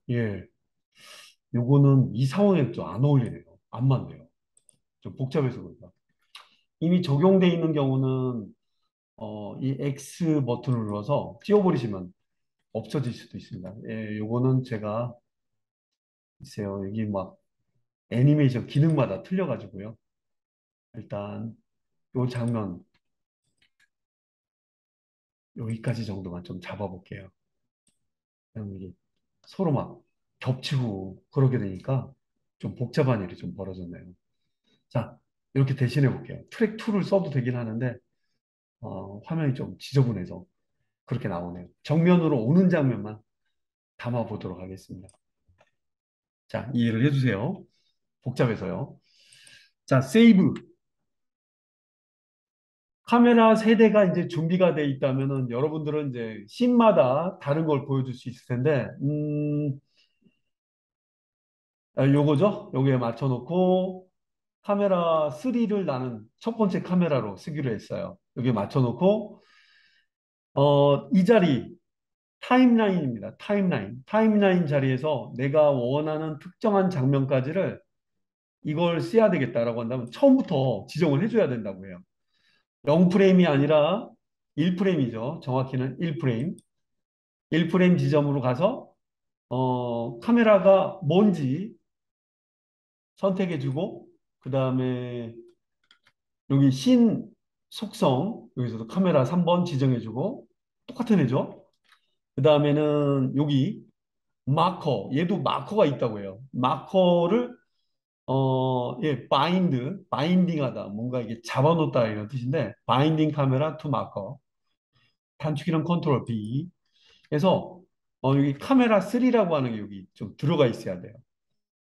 예, 요거는 이 상황에 좀 안 어울리네요. 안 맞네요. 좀 복잡해서 그런가. 이미 적용돼 있는 경우는 이 X 버튼을 눌러서 띄워버리시면 없어질 수도 있습니다. 예, 요거는 제가 글쎄요, 여기 막 애니메이션 기능마다 틀려가지고요. 일단 요 장면 여기까지 정도만 좀 잡아볼게요. 그럼 이게 서로 막 겹치고 그러게 되니까 좀 복잡한 일이 좀 벌어졌네요. 자, 이렇게 대신해 볼게요. 트랙 2를 써도 되긴 하는데 화면이 좀 지저분해서 그렇게 나오네요. 정면으로 오는 장면만 담아 보도록 하겠습니다. 자, 이해를 해주세요. 복잡해서요. 자, 세이브. 카메라 세대가 이제 준비가 돼 있다면은 여러분들은 이제 씬마다 다른 걸 보여줄 수 있을 텐데, 요거죠? 요거에 맞춰놓고 카메라 3를 나는 첫 번째 카메라로 쓰기로 했어요. 여기에 맞춰놓고, 이 자리, 타임라인입니다. 타임라인. 타임라인 자리에서 내가 원하는 특정한 장면까지를 이걸 써야 되겠다라고 한다면 처음부터 지정을 해줘야 된다고 해요. 0프레임이 아니라 1프레임이죠. 정확히는 1프레임. 1프레임 지점으로 가서 카메라가 뭔지 선택해주고 그 다음에 여기 신 속성 여기서도 카메라 3번 지정해주고 똑같은 애죠. 그 다음에는 여기 마커 얘도 마커가 있다고 해요. 마커를 바인딩하다 뭔가 이게 잡아놓다 이런 뜻인데 바인딩 카메라 투 마커 단축키는 컨트롤 B 그래서 여기 카메라 3라고 하는 게 여기 좀 들어가 있어야 돼요.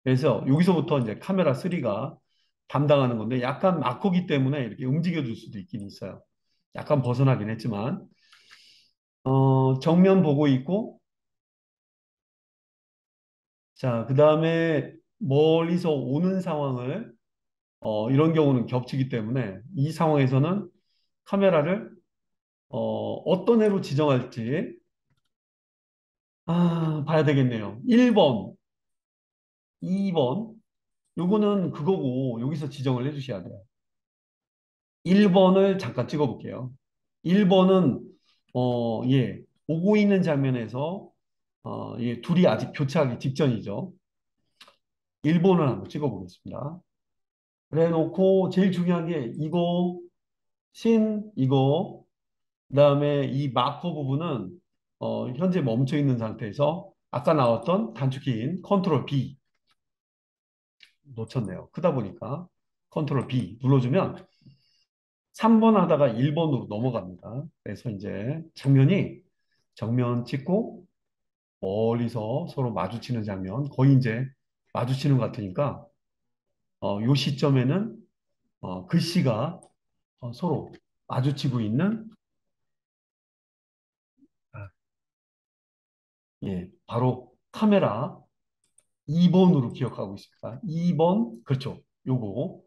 그래서 여기서부터 이제 카메라 3가 담당하는 건데 약간 막코기 때문에 이렇게 움직여 줄 수도 있긴 있어요. 약간 벗어나긴 했지만 정면 보고 있고, 자, 그 다음에 멀리서 오는 상황을, 이런 경우는 겹치기 때문에 이 상황에서는 카메라를, 어떤 애로 지정할지, 봐야 되겠네요. 1번, 2번, 요거는 그거고, 여기서 지정을 해주셔야 돼요. 1번을 잠깐 찍어 볼게요. 1번은, 예, 오고 있는 장면에서, 예, 둘이 아직 교차하기 직전이죠. 1번을 한번 찍어 보겠습니다. 그래 놓고, 제일 중요한 게, 이거, 이거, 그 다음에 이 마커 부분은, 현재 멈춰 있는 상태에서, 아까 나왔던 단축키인 컨트롤 B 놓쳤네요. 크다 보니까. 컨트롤 B 눌러주면, 3번 하다가 1번으로 넘어갑니다. 그래서 이제 정면 찍고 멀리서 서로 마주치는 장면, 거의 이제 마주치는 것 같으니까 요 시점에는 글씨가 서로 마주치고 있는 아, 예, 바로 카메라 2번으로 기억하고 있습니다. 2번, 그렇죠. 요거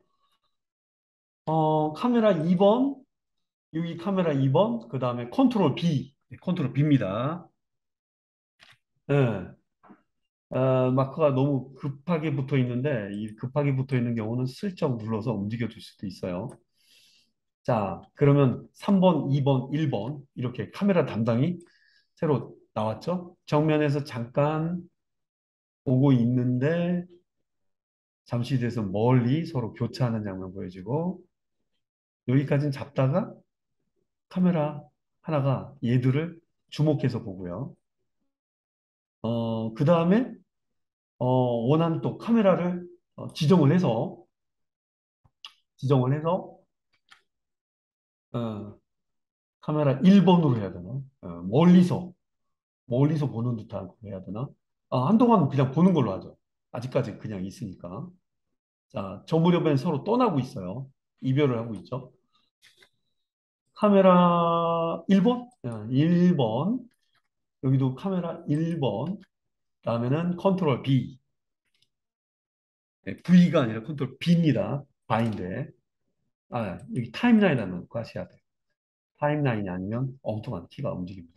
카메라 2번, 여기 카메라 2번, 그 다음에 컨트롤 B, 컨트롤 B입니다. 예. 마커가 너무 급하게 붙어 있는데, 이 급하게 붙어 있는 경우는 슬쩍 눌러서 움직여 줄 수도 있어요. 자, 그러면 3번, 2번, 1번, 이렇게 카메라 담당이 새로 나왔죠? 정면에서 잠깐 오고 있는데, 잠시 뒤에서 멀리 서로 교차하는 장면 보여지고, 여기까지는 잡다가 카메라 하나가 얘들을 주목해서 보고요. 그 다음에, 원하는 또 카메라를 지정을 해서, 어, 카메라 1번으로 해야 되나? 멀리서 보는 듯한 거 해야 되나? 한동안 그냥 보는 걸로 하죠. 아직까지 그냥 있으니까. 자, 저 무렵엔 서로 떠나고 있어요. 이별을 하고 있죠. 카메라 1번? 1번. 여기도 카메라 1번. 다음에는 컨트롤 B. 네, V가 아니라 컨트롤 B입니다. 바인데. 여기 타임라인 하면 하셔야 돼요. 타임라인이 아니면 엉뚱한 키가 움직입니다.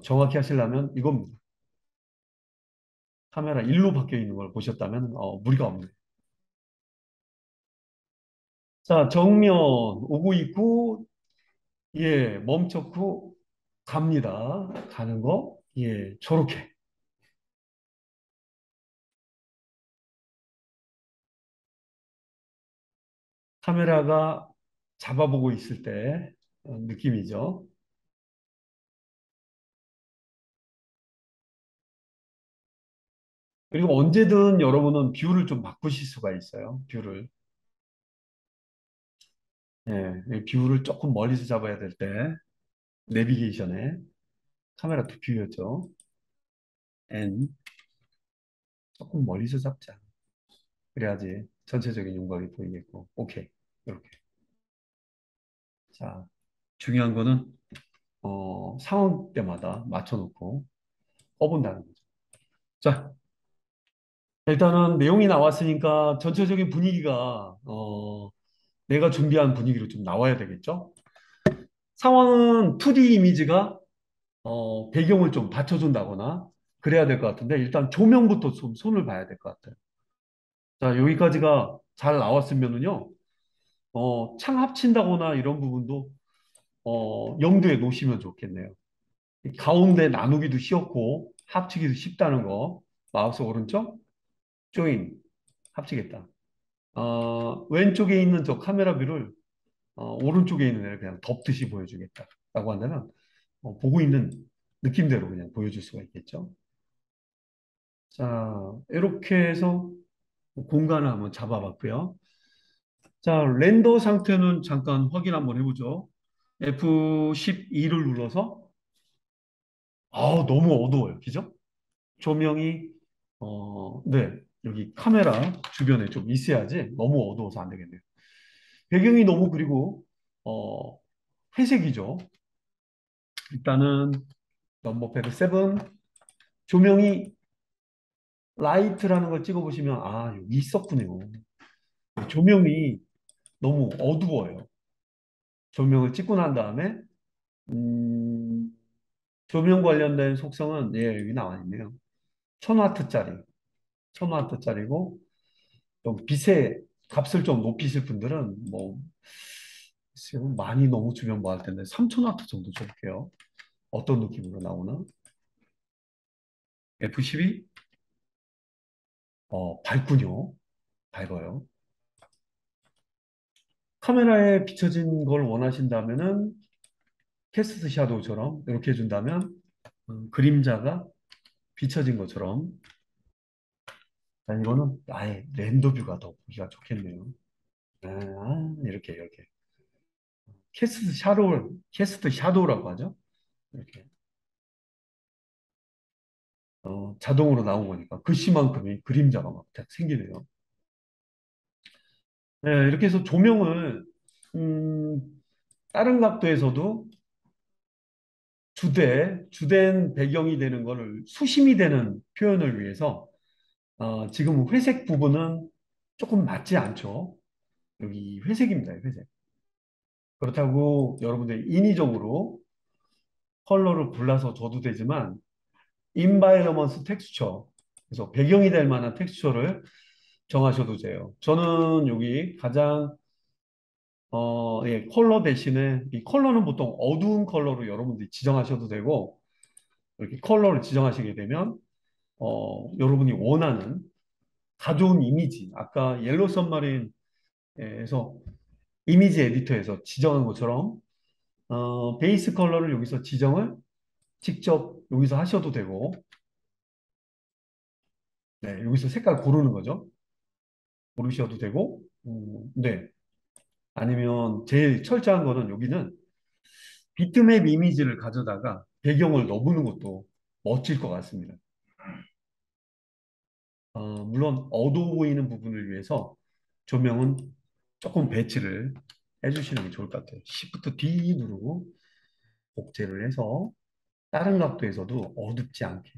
정확히 하시려면 이겁니다. 카메라 1로 바뀌어 있는 걸 보셨다면 무리가 없네요. 자, 정면 오고 있고, 예, 멈췄고 갑니다. 가는 거, 예, 저렇게. 카메라가 잡아보고 있을 때 느낌이죠. 그리고 언제든 여러분은 뷰를 좀 바꾸실 수가 있어요. 뷰를. 예, 이 뷰를 조금 멀리서 잡아야 될 때, 내비게이션에 카메라 두 뷰였죠. N 조금 멀리서 잡자. 그래야지 전체적인 윤곽이 보이겠고. 오케이. 이렇게. 자, 중요한 거는 상황 때마다 맞춰놓고 꺼본다는 거죠. 자, 일단은 내용이 나왔으니까 전체적인 분위기가 내가 준비한 분위기로 좀 나와야 되겠죠? 상황은 2D 이미지가 배경을 좀 받쳐준다거나 그래야 될 것 같은데 일단 조명부터 좀 손을 봐야 될 것 같아요. 자, 여기까지가 잘 나왔으면은요, 창 합친다거나 이런 부분도 염두에 놓으시면 좋겠네요. 가운데 나누기도 쉬웠고 합치기도 쉽다는 거. 마우스 오른쪽 조인 합치겠다. 왼쪽에 있는 저 카메라 뷰를 오른쪽에 있는 애를 그냥 덮듯이 보여주겠다라고 한다면 보고 있는 느낌대로 그냥 보여줄 수가 있겠죠. 자, 이렇게 해서 공간을 한번 잡아봤고요. 자, 렌더 상태는 잠깐 확인 한번 해보죠. F12를 눌러서 너무 어두워요. 그죠? 조명이 네, 여기 카메라 주변에 좀 있어야지 너무 어두워서 안 되겠네요. 배경이 너무 그리고 어, 회색이죠. 일단은 넘버 패드 7 조명이 라이트라는 걸 찍어보시면 아 여기 있었군요. 조명이 너무 어두워요. 조명을 찍고 난 다음에 음, 조명 관련된 속성은 예 여기 나와 있네요. 1000와트짜리 1000와트짜리고 좀 빛의 값을 좀 높이실 분들은 뭐 지금 많이 너무 주면 뭐 할 텐데 3000와트 정도 줄게요. 어떤 느낌으로 나오나? F12? 밝군요. 밝아요. 카메라에 비춰진 걸 원하신다면은 캐스트 샤도우처럼 이렇게 해준다면 그림자가 비춰진 것처럼 자, 이거는 아예 랜더 뷰가 더 보기가 좋겠네요. 이렇게 캐스트 샤도우라고 하죠. 이렇게 자동으로 나온 거니까 글씨만큼의 그림자가 막 생기네요. 네, 이렇게 해서 조명을 음, 다른 각도에서도 주된 배경이 되는 거를 수심이 되는 표현을 위해서 지금 회색 부분은 조금 맞지 않죠. 여기 회색입니다, 회색. 그렇다고 여러분들 인위적으로 컬러를 골라서 줘도 되지만 인바이러먼스 텍스처 그래서 배경이 될 만한 텍스처를 정하셔도 돼요. 저는 여기 가장 예, 컬러 대신에 이 컬러는 보통 어두운 컬러로 여러분들이 지정하셔도 되고 이렇게 컬러를 지정하시게 되면 여러분이 원하는 가져온 이미지 아까 옐로우 선마린에서 이미지 에디터에서 지정한 것처럼 베이스 컬러를 여기서 지정을 직접 여기서 하셔도 되고 네, 여기서 색깔 고르는 거죠. 고르셔도 되고 네. 아니면 제일 철저한 거는 여기는 비트맵 이미지를 가져다가 배경을 넣어보는 것도 멋질 것 같습니다. 물론 어두워 보이는 부분을 위해서 조명은 조금 배치를 해주시는 게 좋을 것 같아요. Shift D 누르고 복제를 해서 다른 각도에서도 어둡지 않게.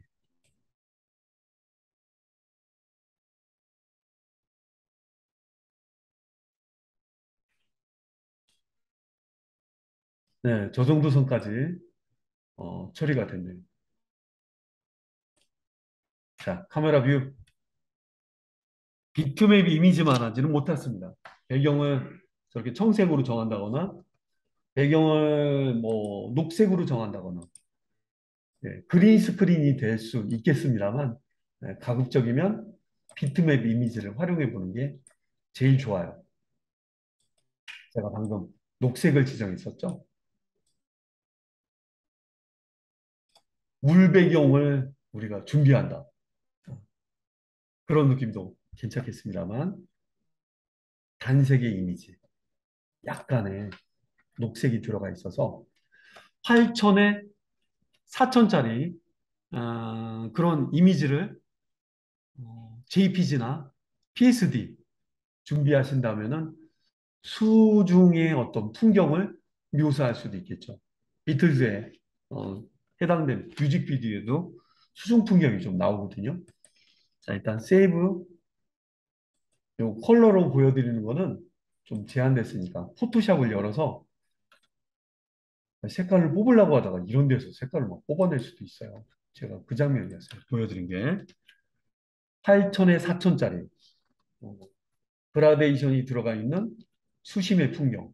네, 저 정도 선까지 처리가 됐네요. 자, 카메라 뷰. 비트맵 이미지만 하지는 못했습니다. 배경을 저렇게 청색으로 정한다거나 배경을 뭐 녹색으로 정한다거나 예, 그린 스크린이 될 수 있겠습니다만 가급적이면 비트맵 이미지를 활용해 보는 게 제일 좋아요. 제가 방금 녹색을 지정했었죠. 물 배경을 우리가 준비한다. 그런 느낌도 괜찮겠습니다만 단색의 이미지, 약간의 녹색이 들어가 있어서 8천에 4천짜리 그런 이미지를 JPG나 PSD 준비하신다면은 수중의 어떤 풍경을 묘사할 수도 있겠죠. 비틀즈에 어, 해당된 뮤직비디오에도 수중 풍경이 좀 나오거든요. 자, 일단 세이브 요 컬러로 보여드리는 거는 좀 제한됐으니까 포토샵을 열어서 색깔을 뽑으려고 하다가 이런 데서 색깔을 막 뽑아낼 수도 있어요. 제가 그 장면이었어요. 보여드린 게 8천에 4천짜리 그라데이션이 들어가 있는 수심의 풍경.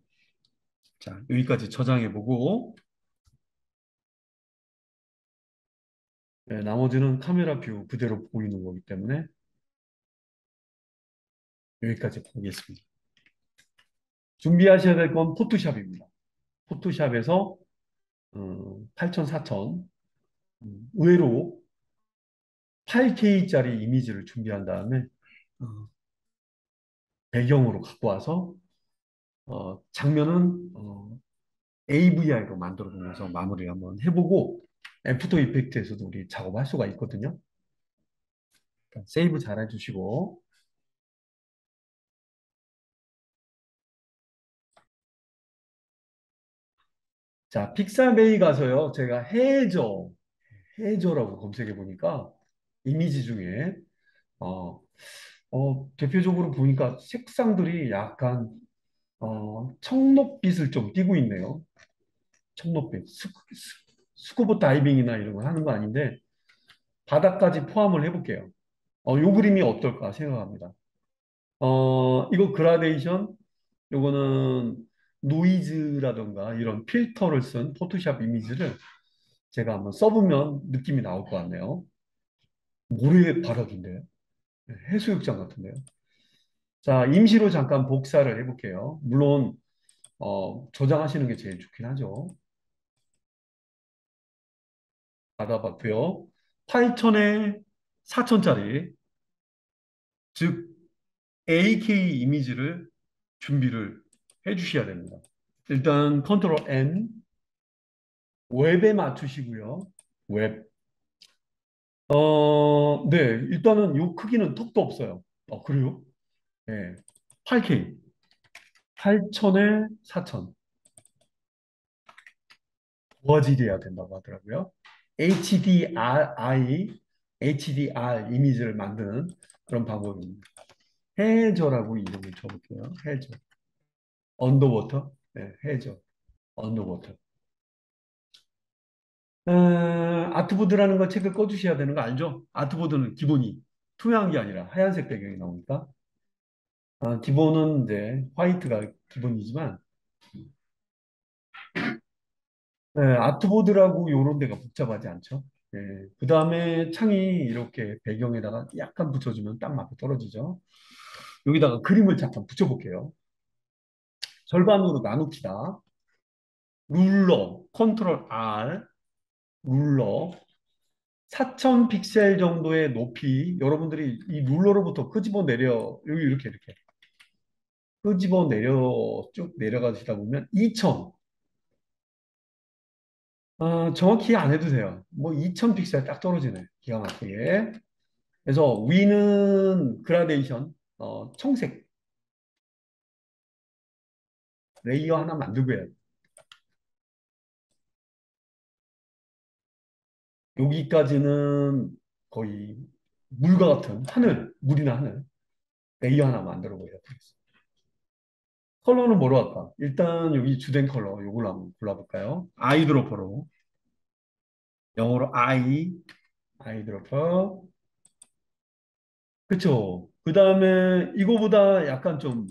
자, 여기까지 저장해보고 네, 나머지는 카메라 뷰 그대로 보이는 거기 때문에 여기까지 보겠습니다. 준비하셔야 될 건 포토샵입니다. 포토샵에서 8000, 4000 의외로 8K짜리 이미지를 준비한 다음에 어, 배경으로 갖고 와서 장면은 AVI로 만들어 보면서 마무리 한번 해보고 애프터 이펙트에서도 우리 작업할 수가 있거든요. 그러니까 세이브 잘 해주시고 자, 픽사베이 가서요. 제가 해저라고 검색해 보니까 이미지 중에 어, 대표적으로 보니까 색상들이 약간 청록빛을 좀 띠고 있네요. 청록빛. 스쿠버 다이빙이나 이런 걸 하는 거 아닌데 바닥까지 포함을 해볼게요. 요 그림이 어떨까 생각합니다. 이거 그라데이션, 요거는 노이즈라던가 이런 필터를 쓴 포토샵 이미지를 제가 한번 써보면 느낌이 나올 것 같네요. 모래 바닥인데요. 네, 해수욕장 같은데요. 자, 임시로 잠깐 복사를 해볼게요. 물론 저장하시는 게 제일 좋긴 하죠. 받아봤고요. 8천에 4천짜리, 즉 AK 이미지를 준비를 해주셔야 됩니다. 일단 컨트롤 N, 웹에 맞추시고요. 웹. 네, 일단은 요 크기는 턱도 없어요. 그래요? 네. 8K, 8천에 4천. 고화질이어야 된다고 하더라고요. HDR 이미지를 만드는 그런 방법입니다. 해저라고 이름을 줘볼게요. 해저. 언더워터? 네, 해저. 언더워터. 아트보드라는 거 책을 꺼주셔야 되는 거 알죠? 아트보드는 기본이 투명한 게 아니라 하얀색 배경이 나오니까. 기본은 이제 화이트가 기본이지만, 아트보드라고 요런 데가 복잡하지 않죠? 그 다음에 창이 이렇게 배경에다가 약간 붙여주면 딱 맞게 떨어지죠. 여기다가 그림을 잠깐 붙여볼게요. 절반으로 나눕시다. 룰러, 컨트롤 R, 룰러. 4,000 픽셀 정도의 높이, 여러분들이 이 룰러로부터 끄집어 내려, 여기 이렇게 끄집어 내려, 쭉 내려가시다 보면 2,000. 정확히 안 해도 돼요. 뭐 2,000 픽셀 딱 떨어지네. 기가 막히게. 그래서 위는 그라데이션, 청색 레이어 하나 만들고 해요. 여기까지는 거의 물과 같은 하늘, 물이나 하늘 레이어 하나 만들어 보여요. 컬러는 뭐로 할까? 일단 여기 주된 컬러 요걸로 한번 골라볼까요? 아이드로퍼로 영어로 아이드로퍼. 그쵸? 그 다음에 이거보다 약간 좀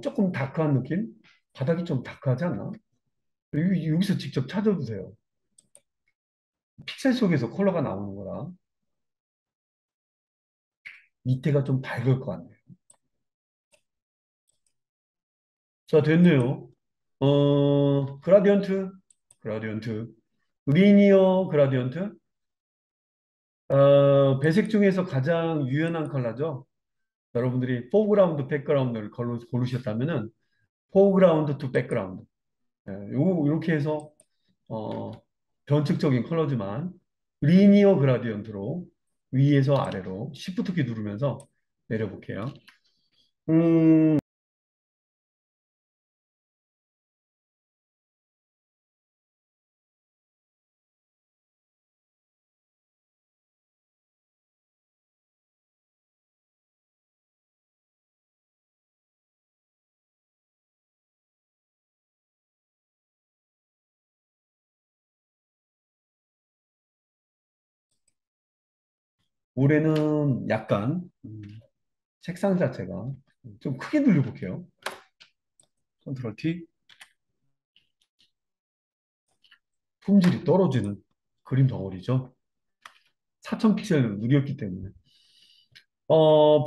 조금 다크한 느낌? 바닥이 좀 다크하지 않나? 여기서 직접 찾아도 돼요. 픽셀 속에서 컬러가 나오는 거라 밑에가 좀 밝을 것 같네요. 자, 됐네요. 그라디언트, 리니어 그라디언트. 배색 중에서 가장 유연한 컬러죠. 여러분들이 포그라운드, 백그라운드를 고르셨다면은 포그라운드 투 백그라운드. 요렇게 해서 어, 변칙적인 컬러지만 리니어 그라디언트로 위에서 아래로 Shift 키 누르면서 내려볼게요. 음, 올해는 약간 색상 자체가 좀 크게 눌러볼게요. 컨트롤 T. 품질이 떨어지는 그림 덩어리죠. 4,000 픽셀은 무리였기 때문에.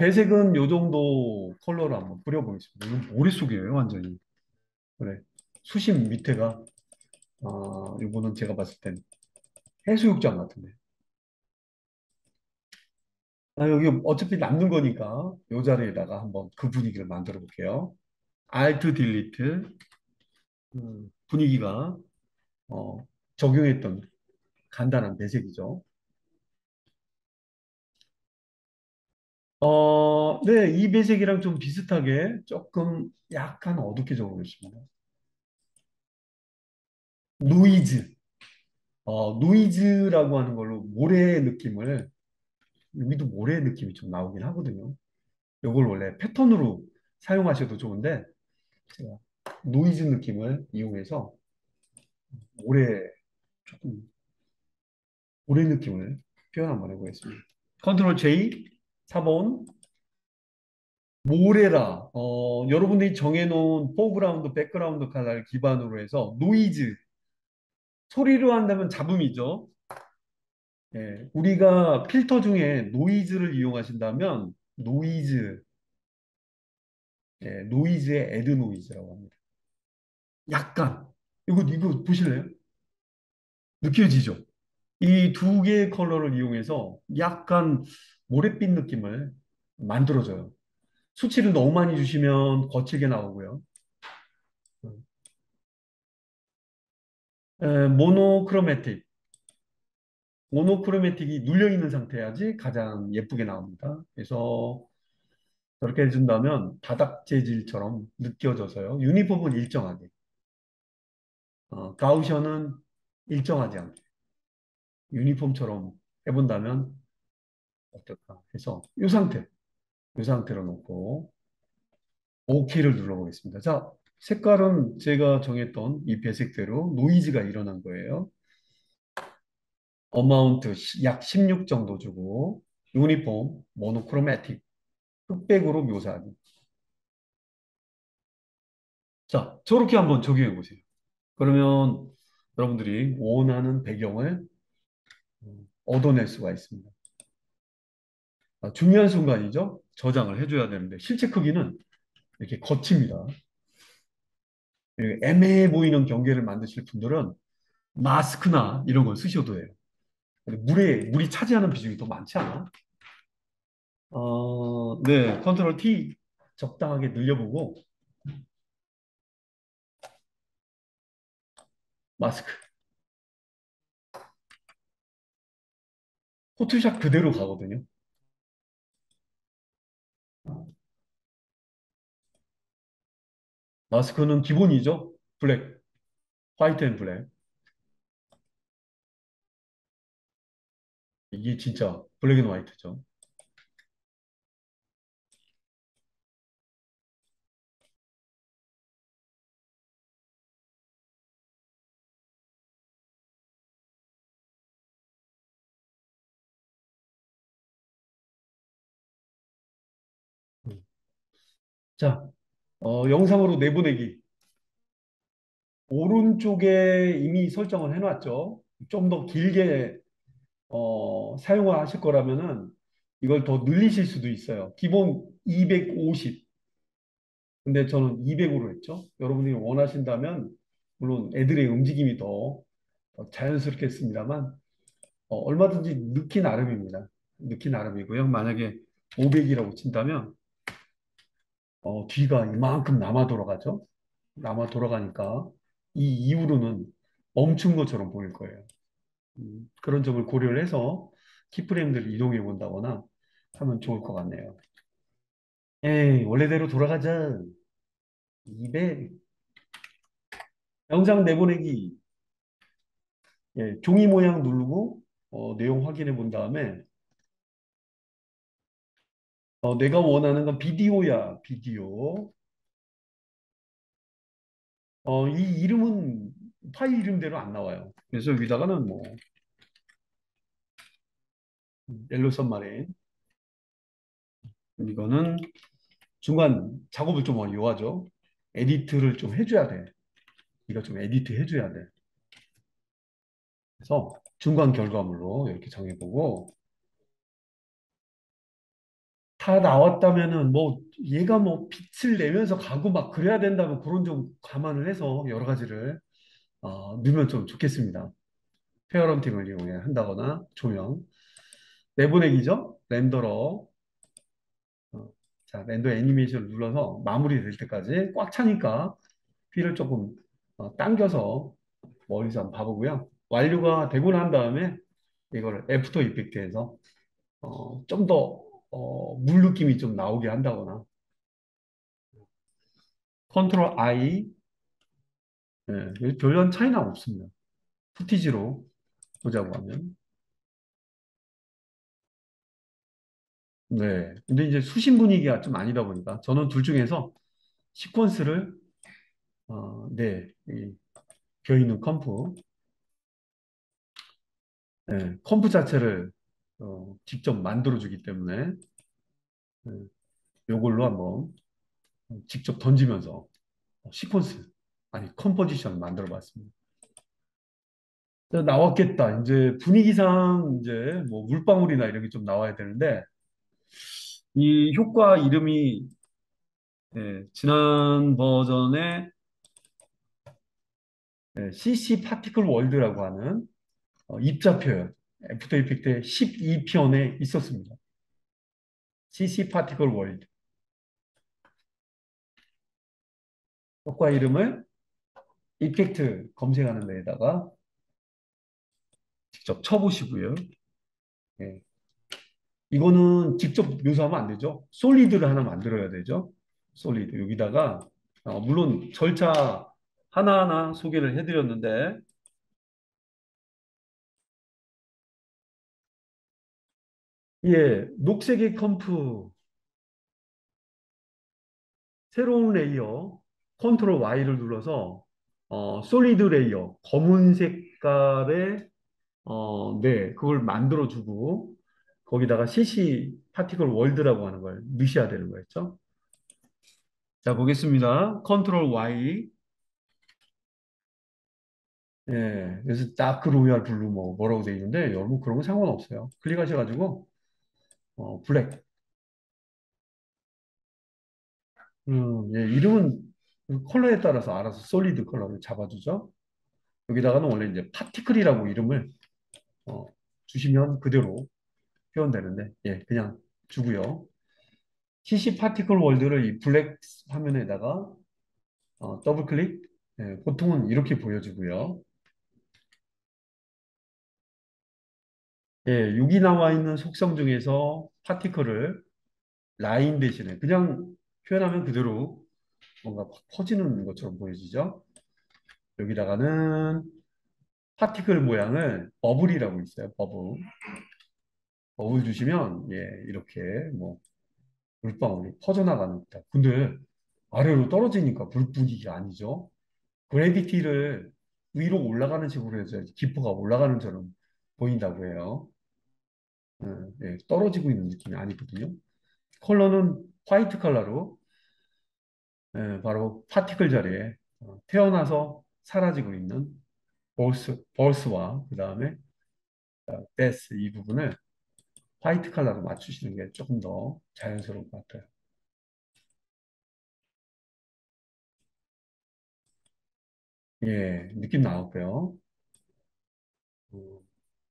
배색은 요 정도 컬러로 한번 뿌려보겠습니다. 이거 머릿속이에요, 완전히. 그래. 수심 밑에가, 요거는 제가 봤을 땐 해수욕장 같은데. 여기 어차피 남는 거니까 요 자리에다가 한번 그 분위기를 만들어 볼게요. Alt Delete. 분위기가, 어, 적용했던 간단한 배색이죠. 네, 이 배색이랑 좀 비슷하게 조금 약간 어둡게 적어보겠습니다. 노이즈. 노이즈라고 하는 걸로 모래 느낌을, 여기도 모래 느낌이 좀 나오긴 하거든요. 이걸 원래 패턴으로 사용하셔도 좋은데, 제가 노이즈 느낌을 이용해서 모래, 조금 모래 느낌을 표현 한번 해보겠습니다. 컨트롤 J, 4번, 모래라. 여러분들이 정해놓은 포그라운드, 백그라운드 컬러를 기반으로 해서 노이즈, 소리로 한다면 잡음이죠. 예, 우리가 필터 중에 노이즈를 이용하신다면 노이즈, 노이즈의 애드 노이즈라고 합니다. 약간 이거 보실래요? 느껴지죠? 이 두 개의 컬러를 이용해서 약간 모래빛 느낌을 만들어줘요. 수치를 너무 많이 주시면 거칠게 나오고요. 모노크로매틱. 모노크로매틱이 눌려 있는 상태야지 가장 예쁘게 나옵니다. 그래서 저렇게 해준다면 바닥 재질처럼 느껴져서요. 유니폼은 일정하게. 가우션은 일정하지 않게. 유니폼처럼 해본다면 어떨까 해서 이 상태로 놓고 OK를 눌러보겠습니다. 자, 색깔은 제가 정했던 이 배색대로 노이즈가 일어난 거예요. 어마운트 약 16 정도 주고 유니폼 모노크로매틱 흑백으로 묘사하기. 자, 저렇게 한번 적용해 보세요. 그러면 여러분들이 원하는 배경을 얻어낼 수가 있습니다. 중요한 순간이죠. 저장을 해줘야 되는데 실제 크기는 이렇게 거칩니다. 애매해 보이는 경계를 만드실 분들은 마스크나 이런 걸 쓰셔도 돼요. 물이 차지하는 비중이 더 많지 않아? 네, 컨트롤 T 적당하게 늘려보고 마스크, 포토샵 그대로 가거든요. 마스크는 기본이죠. 블랙, 화이트 앤 블랙. 이게 진짜 블랙 앤 화이트죠. 자, 영상으로 내보내기. 오른쪽에 이미 설정을 해놨죠. 좀 더 길게 사용을 하실 거라면은 이걸 더 늘리실 수도 있어요. 기본 250. 근데 저는 200으로 했죠. 여러분이 원하신다면 물론 애들의 움직임이 더 자연스럽겠습니다만 얼마든지 넣기 나름입니다. 넣기 나름이고요. 만약에 500이라고 친다면 뒤가 이만큼 남아 돌아가죠. 남아 돌아가니까 이 이후로는 멈춘 것처럼 보일 거예요. 그런 점을 고려를 해서 키프레임들을 이동해 본다거나 하면 좋을 것 같네요. 에이, 원래대로 돌아가자. 200. 영상 내보내기. 예, 종이 모양 누르고 내용 확인해 본 다음에 내가 원하는 건 비디오야, 비디오. 이 이름은 파일 이름대로 안 나와요. 그래서 여기다가는 뭐 옐로 सब마린 이거는 중간 작업을 좀 요하죠. 에디트를 좀 해줘야 돼. 이거 좀 에디트 해줘야 돼. 그래서 중간 결과물로 이렇게 정해보고 다 나왔다면은 뭐 얘가 뭐 빛을 내면서 가고 막 그래야 된다면 그런 좀 감안을 해서 여러 가지를 넣으면 좀 좋겠습니다. 페어런팅을 이용해 한다거나 조명 내보내기죠. 렌더러 자 렌더 애니메이션을 눌러서 마무리될 때까지 꽉 차니까 휠을 조금 당겨서 멀리서 한번 봐보고요. 완료가 되고 난 다음에 이걸 애프터 이펙트에서 좀 더 물 느낌이 좀 나오게 한다거나 컨트롤 I 예, 별다른 차이는 없습니다. 푸티지로 보자고 하면. 네. 근데 이제 수신 분위기가 좀 아니다 보니까 저는 둘 중에서 시퀀스를 네, 이 비어있는 컴프, 컴프 자체를 직접 만들어주기 때문에 예, 요걸로 한번 직접 던지면서 시퀀스 아니 컴포지션 만들어 봤습니다. 나왔겠다. 이제 분위기상 이제 뭐 물방울이나 이런 게 좀 나와야 되는데 이 효과 이름이 지난 버전에 CC 파티클 월드라고 하는 입자표현 애프터 이펙트의 12편에 있었습니다. CC 파티클 월드 효과 이름을 이펙트 검색하는 데에다가 직접 쳐보시고요. 예. 이거는 직접 묘사하면 안 되죠. 솔리드를 하나 만들어야 되죠. 솔리드. 여기다가, 물론 절차 하나하나 소개를 해드렸는데, 예, 녹색의 컴프, 새로운 레이어, 컨트롤 Y를 눌러서, 솔리드 레이어, 검은 색깔의, 네, 그걸 만들어주고, 거기다가 CC 파티클 월드라고 하는 걸 넣으셔야 되는 거였죠. 자, 보겠습니다. 컨트롤 Y. 예, 그래서 다크 로얄 블루 뭐라고 돼 있는데 여러분 그런 거 상관없어요. 클릭하셔가지고 블랙. 예, 이름은 그 컬러에 따라서 알아서 솔리드 컬러를 잡아주죠. 여기다가는 원래 이제 파티클이라고 이름을 어, 주시면 그대로 표현되는데 예, 그냥 주고요. CC 파티클 월드를 이 블랙 화면에다가 더블 클릭. 예, 보통은 이렇게 보여지고요. 예, 여기 나와 있는 속성 중에서 파티클을 라인 대신에 그냥 표현하면 그대로 뭔가 확 퍼지는 것처럼 보여지죠. 여기다가는 파티클 모양을 버블이라고 있어요. 버블. 버블 주시면 예, 이렇게 뭐 물방울이 퍼져나가는 듯. 근데 아래로 떨어지니까 불 분위기가 아니죠. 그래비티를 위로 올라가는 식으로 해서 기포가 올라가는 처럼 보인다고 해요. 예, 떨어지고 있는 느낌이 아니거든요. 컬러는 화이트 컬러로 바로 파티클 자리에 태어나서 사라지고 있는 볼스와 그 다음에 데스 이 부분을 화이트 컬러로 맞추시는 게 조금 더 자연스러울 것 같아요. 예, 느낌 나왔고요.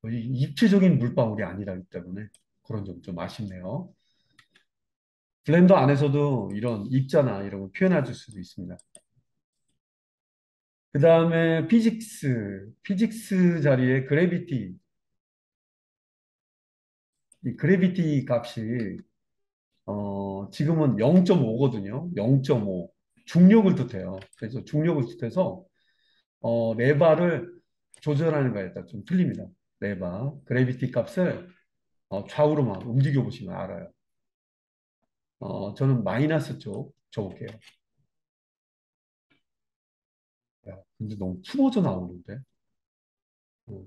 거의 입체적인 물방울이 아니라기 때문에 그런 점 좀 아쉽네요. 블렌더 안에서도 이런 입자나 이런 걸 표현해 줄 수도 있습니다. 그 다음에 피직스 자리에 그래비티, 이 그래비티 값이 지금은 0.5거든요. 0.5. 중력을 뜻해요. 그래서 중력을 뜻해서 레바를 조절하는 거에 따라 좀 틀립니다. 레바, 그래비티 값을 좌우로 막 움직여 보시면 알아요. 저는 마이너스 쪽 줘볼게요. 야, 근데 너무 품어져 나오는데? 어,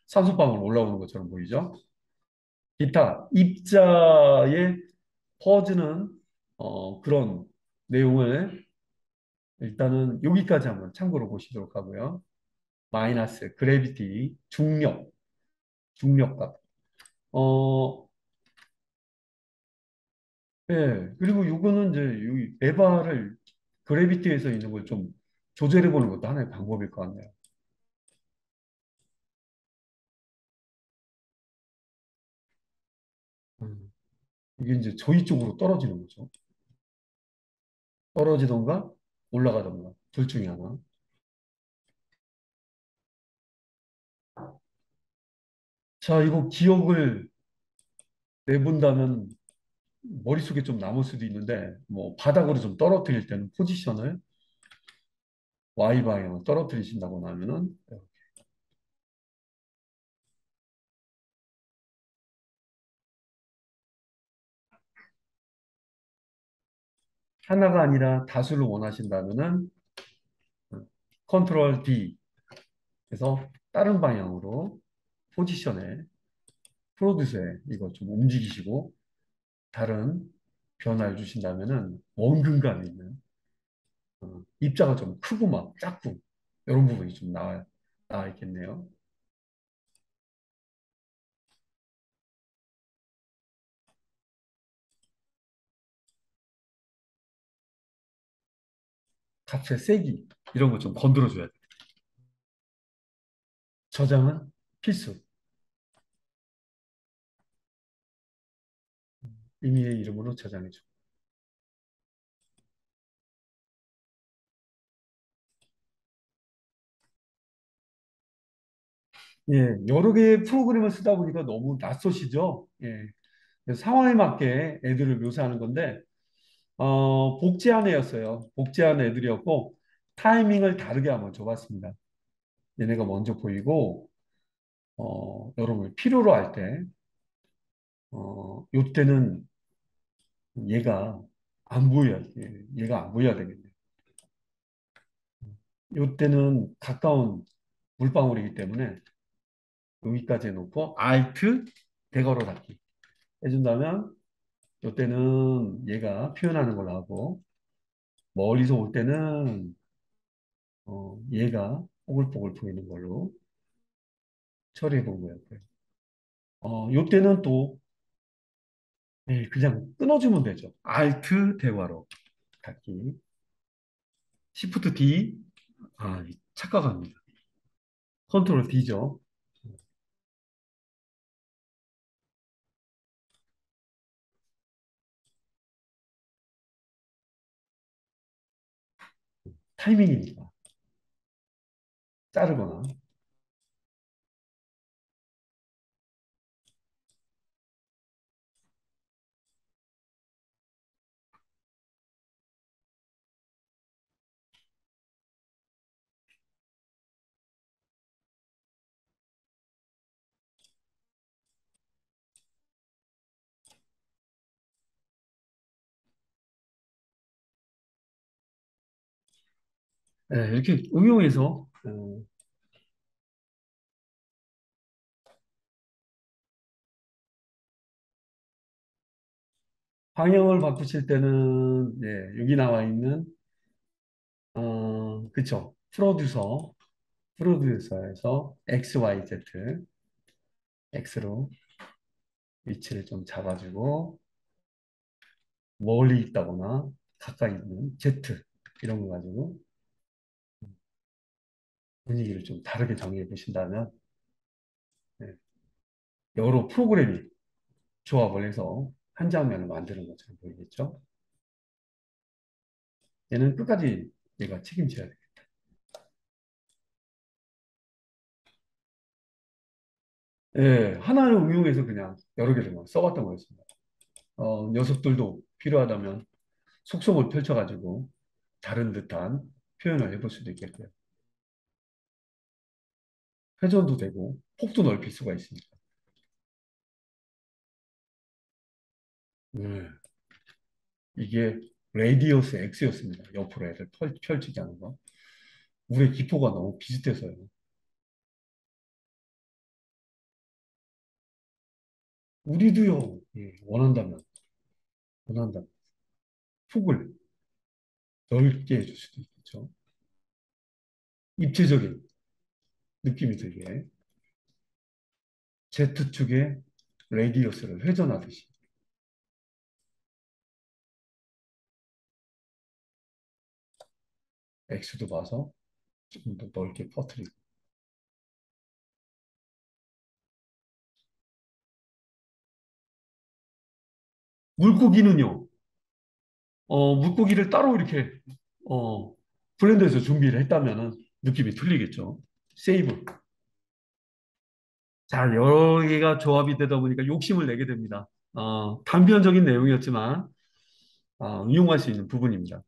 산소방울 올라오는 것처럼 보이죠? 기타, 입자의 퍼즈는 그런 내용을 일단은 여기까지 한번 참고로 보시도록 하고요. 마이너스, 그래비티, 중력값. 어, 예. 그리고 요거는 이제 여기 레바를 그래비티에서 있는 걸 좀 조절해 보는 것도 하나의 방법일 것 같네요. 음, 이게 이제 저희 쪽으로 떨어지는 거죠. 떨어지던가 올라가던가 둘 중에 하나. 자, 이거 기억을 내본다면 머릿속에 좀 남을 수도 있는데 뭐 바닥으로 좀 떨어뜨릴 때는 포지션을 Y 방향을 떨어뜨리신다고 하면은 하나가 아니라 다수를 원하신다면은 컨트롤 D 해서 다른 방향으로 포지션에 프로듀서에 이거 좀 움직이시고 다른 변화를 주신다면은 원근감이 있는 입자가 좀 크고 막 작고 이런 부분이 좀 나와 있겠네요. 값의 세기 이런 거 좀 건드려줘야 돼. 저장은 필수. 의미의 이름으로 저장해줘. 예, 여러 개의 프로그램을 쓰다 보니까 너무 낯서시죠? 예, 그래서 상황에 맞게 애들을 묘사하는 건데, 복제한 애였어요. 복제한 애들이었고, 타이밍을 다르게 한번 줘봤습니다. 얘네가 먼저 보이고, 여러분 필요로 할 때, 요때는 얘가 안 보여야, 얘가 안 보여야 되겠네. 요때는 가까운 물방울이기 때문에 여기까지 해놓고, Alt 대괄호 닫기 해준다면, 요때는 얘가 표현하는 걸로 하고, 멀리서 올 때는, 얘가 뽀글뽀글 보이는 걸로 처리해 본 거였고요. 요때는 또, 그냥 끊어주면 되죠. Alt 대괄호 닫기. Shift D, 착각합니다. 컨트롤 D죠. 타이밍입니다. 자르거나. 이렇게 응용해서, 방향을 바꾸실 때는, 여기 나와 있는, 그쵸. 프로듀서에서 XYZ, X로 위치를 좀 잡아주고, 멀리 있다거나 가까이 있는 Z, 이런 거 가지고 분위기를 좀 다르게 정의해 보신다면, 네, 여러 프로그램이 조합을 해서 한 장면을 만드는 것처럼 보이겠죠? 얘는 끝까지 얘가 책임져야 돼. 하나를 응용해서 그냥 여러 개를 막 써봤던 거였습니다. 녀석들도 필요하다면 속성을 펼쳐가지고 다른 듯한 표현을 해볼 수도 있겠고요. 회전도 되고 폭도 넓힐 수가 있으니까. 네, 이게 레디어스 X였습니다. 옆으로 애를 펼치게 하는 거. 물의 기포가 너무 비슷해서요. 우리도요, 원한다면 폭을 넓게 해줄 수도 있겠죠. 입체적인 느낌이 들게 Z축의 레디어스를 회전하듯이 X도 봐서 조금 더 넓게 퍼뜨리고 물고기는요, 물고기를 따로 이렇게 어, 블렌더에서 준비를 했다면 느낌이 틀리겠죠. 세이브. 자, 여러 개가 조합이 되다 보니까 욕심을 내게 됩니다. 단편적인 내용이었지만 응용할 수 있는 부분입니다.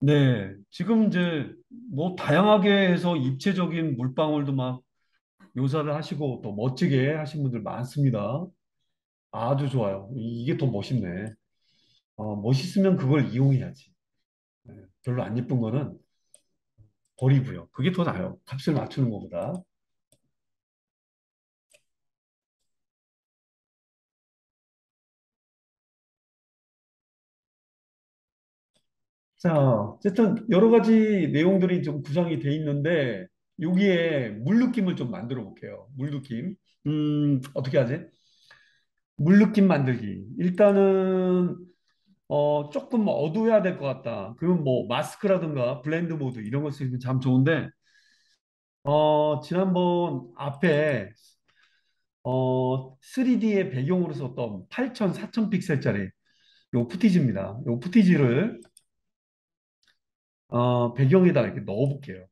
네, 지금 이제 뭐 다양하게 해서 입체적인 물방울도 막 묘사를 하시고 또 멋지게 하신 분들 많습니다. 아주 좋아요. 이게 더 멋있네. 멋있으면 그걸 이용해야지. 네, 별로 안 예쁜 거는 버리고요. 그게 더 나아요. 값을 맞추는 것보다. 자, 어쨌든 여러 가지 내용들이 좀 구성이 돼 있는데 여기에 물 느낌을 좀 만들어 볼게요. 물 느낌. 어떻게 하지? 물 느낌 만들기. 일단은 조금 어두워야 될 것 같다. 그러면 뭐 마스크라든가 블렌드 모드 이런 거 쓰면 참 좋은데 지난번 앞에 3D의 배경으로 썼던 8000, 4000 픽셀짜리 요 푸티지입니다. 요 푸티지를 배경에다 이렇게 넣어볼게요.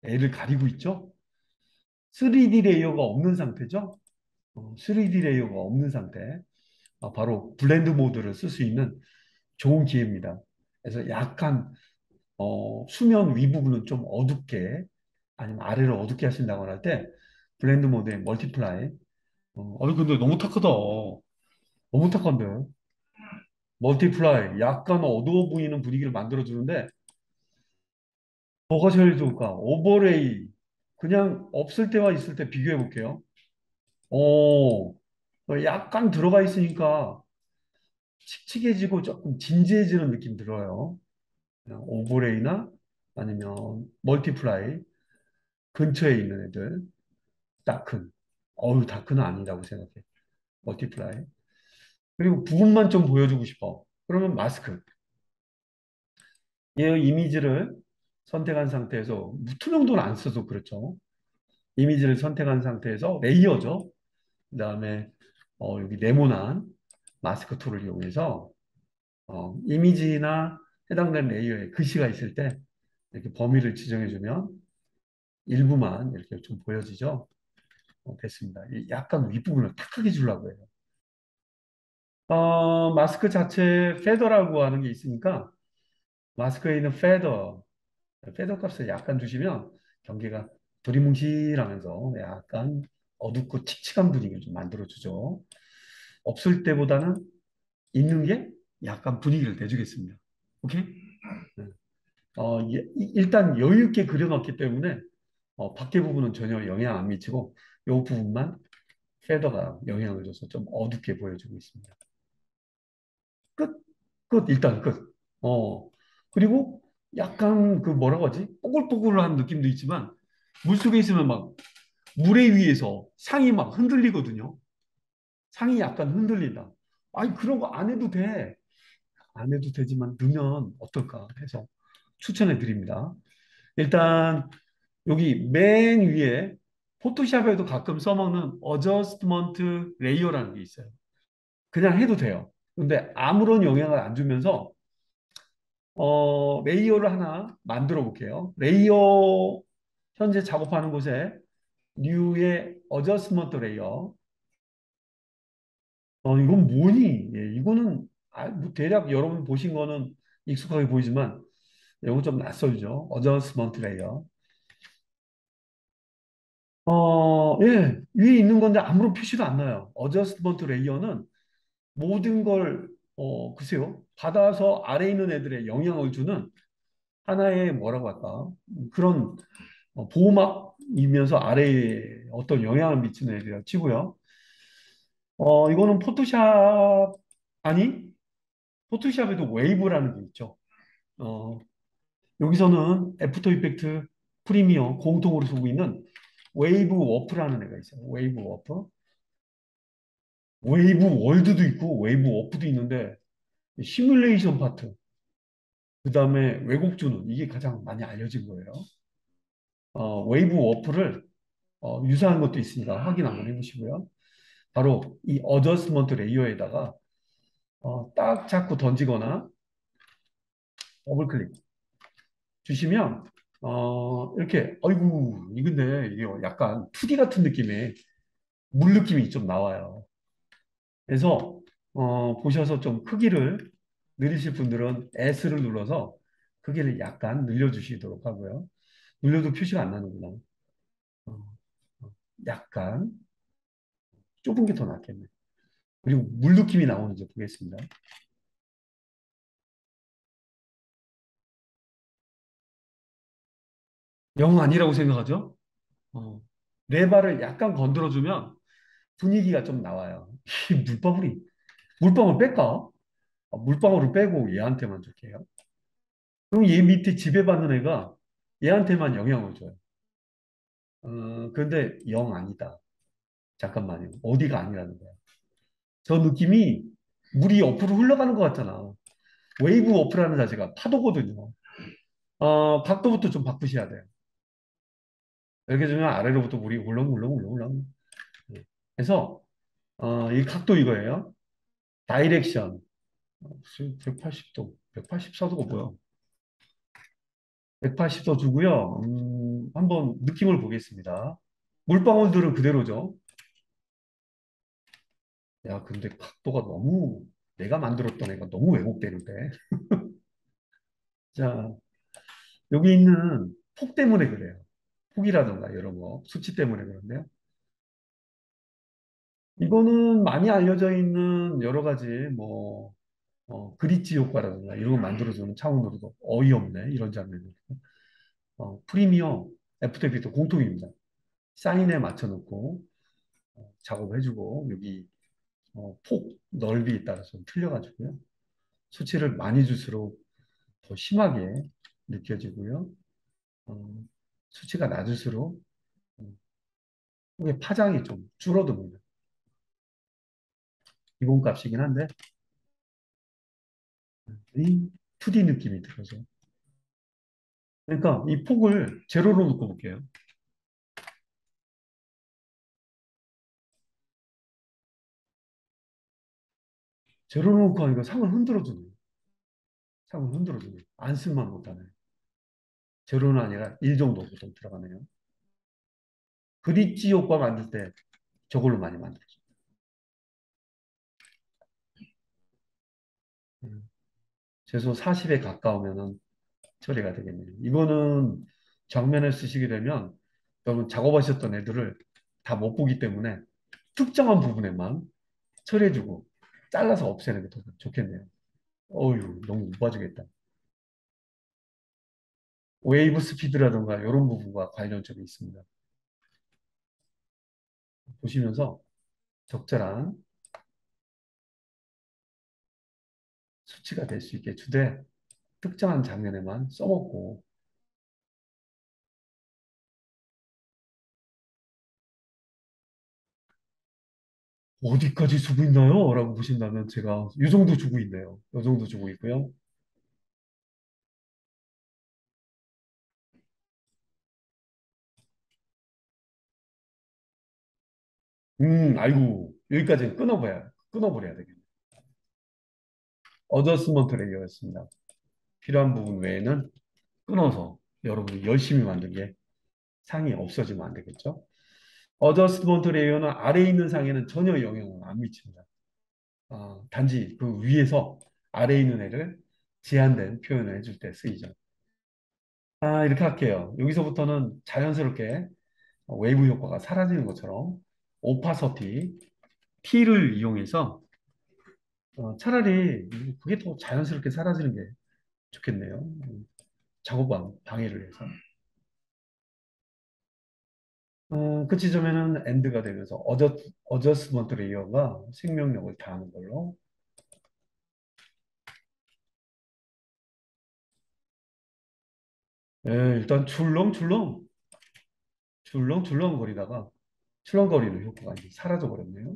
애를 가리고 있죠? 3D 레이어가 없는 상태죠? 3D 레이어가 없는 상태. 바로 블렌드 모드를 쓸 수 있는 좋은 기회입니다. 그래서 약간 수면 위 부분은 좀 어둡게 아니면 아래를 어둡게 하신다거나 할 때 블렌드 모드의 멀티플라이. 아니 근데 너무 탁하다. 너무 탁한데요. 멀티플라이 약간 어두워 보이는 분위기를 만들어 주는데 뭐가 제일 좋을까? 오버레이 그냥 없을 때와 있을 때 비교해 볼게요. 어, 약간 들어가 있으니까 칙칙해지고 조금 진지해지는 느낌 들어요. 그냥 오버레이나 아니면 멀티플라이 근처에 있는 애들 다큰 다크는 아니라고 생각해. 멀티플라이. 그리고 부분만 좀 보여주고 싶어. 그러면 마스크. 얘의 이미지를 선택한 상태에서 투명도는 안 써도 그렇죠. 이미지를 선택한 상태에서 레이어죠. 그다음에 여기 네모난 마스크 툴을 이용해서 이미지나 해당되는 레이어에 글씨가 있을 때 이렇게 범위를 지정해주면 일부만 이렇게 좀 보여지죠. 됐습니다. 약간 윗부분을 탁하게 주려고 해요. 마스크 자체에 페더라고 하는 게 있으니까 마스크에 있는 페더 값을 약간 주시면 경계가 두리뭉실하면서 약간 어둡고 칙칙한 분위기를 좀 만들어주죠. 없을 때보다는 있는 게 약간 분위기를 내주겠습니다. 오케이? 네. 일단 여유 있게 그려놨기 때문에 밖에 부분은 전혀 영향 안 미치고 이 부분만 페더가 영향을 줘서 좀 어둡게 보여주고 있습니다. 끝, 일단 끝. 그리고 약간 그 뭐라고 하지? 뽀글뽀글한 느낌도 있지만 물속에 있으면 막 물에 위에서 상이 막 흔들리거든요. 상이 약간 흔들린다. 아니, 그런 거 안 해도 돼. 안 해도 되지만 넣으면 어떨까 해서 추천해 드립니다. 일단 여기 맨 위에 포토샵에도 가끔 써먹는 어저스트먼트 레이어라는 게 있어요. 그냥 해도 돼요. 근데 아무런 영향을 안 주면서 레이어를 하나 만들어 볼게요. 레이어 현재 작업하는 곳에 뉴의 어저스먼트 레이어. 이건 뭐니? 예, 이거는 뭐 대략 여러분 보신 거는 익숙하게 보이지만 이건 좀 낯설죠. 어저스먼트 레이어. 예, 위에 있는 건데 아무런 표시도 안 나요. 어저스먼트 레이어는 모든 걸 글쎄요. 받아서 아래에 있는 애들의 영향을 주는 하나의 뭐라고 할까? 그런 보호막이면서 아래에 어떤 영향을 미치는 애들이라 치고요. 이거는 포토샵 아니 포토샵에도 웨이브라는 게 있죠. 어, 여기서는 애프터 이펙트 프리미어 공통으로 쓰고 있는 웨이브 워프라는 애가 있어요. 웨이브 워프. 웨이브 월드도 있고 웨이브 워프도 있는데 시뮬레이션 파트, 그다음에 왜곡주는 이게 가장 많이 알려진 거예요. 웨이브 워프를 유사한 것도 있으니까 확인 한번 해보시고요. 바로 이 어저스먼트 레이어에다가 딱 잡고 던지거나 더블 클릭 주시면 이렇게 아이고 이근데 이게 약간 2D 같은 느낌의 물 느낌이 좀 나와요. 그래서 보셔서 좀 크기를 느리실 분들은 S를 눌러서 크기를 약간 늘려주시도록 하고요. 늘려도 표시가 안 나는구나. 어, 어, 약간 좁은 게 더 낫겠네. 그리고 물 느낌이 나오는지 보겠습니다. 영 아니라고 생각하죠? 어, 레바를 약간 건드려주면 분위기가 좀 나와요. 이 물방울 뺄까? 물방울을 빼고 얘한테만 줄게요. 그럼 얘 밑에 지배받는 애가 얘한테만 영향을 줘요. 그런데 영 아니다. 잠깐만요. 어디가 아니라는 거야. 저 느낌이 물이 옆으로 흘러가는 것 같잖아. 웨이브 워프라는 자체가 파도거든요. 각도부터 좀 바꾸셔야 돼요. 이렇게 되면 아래로부터 물이 울렁울렁울렁울렁. 예. 그래서 이 각도 이거예요. 다이렉션. 180도, 184도가 뭐야? 180도 주고요. 한번 느낌을 보겠습니다. 물방울들은 그대로죠. 야, 근데 각도가 너무 내가 만들었던 애가 너무 왜곡되는데. 자, 여기 있는 폭 때문에 그래요. 폭이라든가 이런 거, 수치 때문에 그런데요. 이거는 많이 알려져 있는 여러 가지 뭐 그리지 효과라든가 이런 거 만들어주는 차원으로도 어이없네 이런 장면이. 프리미어 애프터에페크트 공통입니다. 사인에 맞춰놓고 작업해주고 여기 폭 넓이에 따라서 좀 틀려가지고요. 수치를 많이 줄수록 더 심하게 느껴지고요. 어, 수치가 낮을수록 이게 파장이 좀 줄어듭니다. 기본값이긴 한데 이 2D 느낌이 들어서. 그러니까 이 폭을 제로로 놓고 볼게요. 제로로 놓고 하니까 상을 흔들어주네. 상을 흔들어주네. 안 쓸만 못하네. 제로는 아니라 1 정도 보통 들어가네요. 브릿지 효과 만들 때 저걸로 많이 만들어요. 최소 40에 가까우면은 처리가 되겠네요. 이거는 정면에 쓰시게 되면 여러분 작업하셨던 애들을 다 못 보기 때문에 특정한 부분에만 처리해주고 잘라서 없애는 게 더 좋겠네요. 어휴, 너무 못 봐주겠다. 웨이브 스피드라든가 이런 부분과 관련점이 있습니다. 보시면서 적절한 수치가 될 수 있게 주되 특정한 장면에만 써먹고 어디까지 주고 있나요? 라고 보신다면 제가 이 정도 주고 있네요. 이 정도 주고 있고요. 아이고 여기까지는 끊어버려야 되겠네요. 어저스먼트 레이어였습니다. 필요한 부분 외에는 끊어서 여러분이 열심히 만든 게 상이 없어지면 안 되겠죠. 어저스먼트 레이어는 아래에 있는 상에는 전혀 영향을 안 미칩니다. 단지 그 위에서 아래에 있는 애를 제한된 표현을 해줄 때 쓰이죠. 이렇게 할게요. 여기서부터는 자연스럽게 웨이브 효과가 사라지는 것처럼 오파서티, T를 이용해서 차라리 그게 더 자연스럽게 사라지는 게 좋겠네요. 작업 방해를 해서. 그 지점에는 엔드가 되면서 어저스먼트 레이어가 생명력을 다하는 걸로. 일단 출렁출렁 거리다가 출렁거리는 효과가 이제 사라져 버렸네요.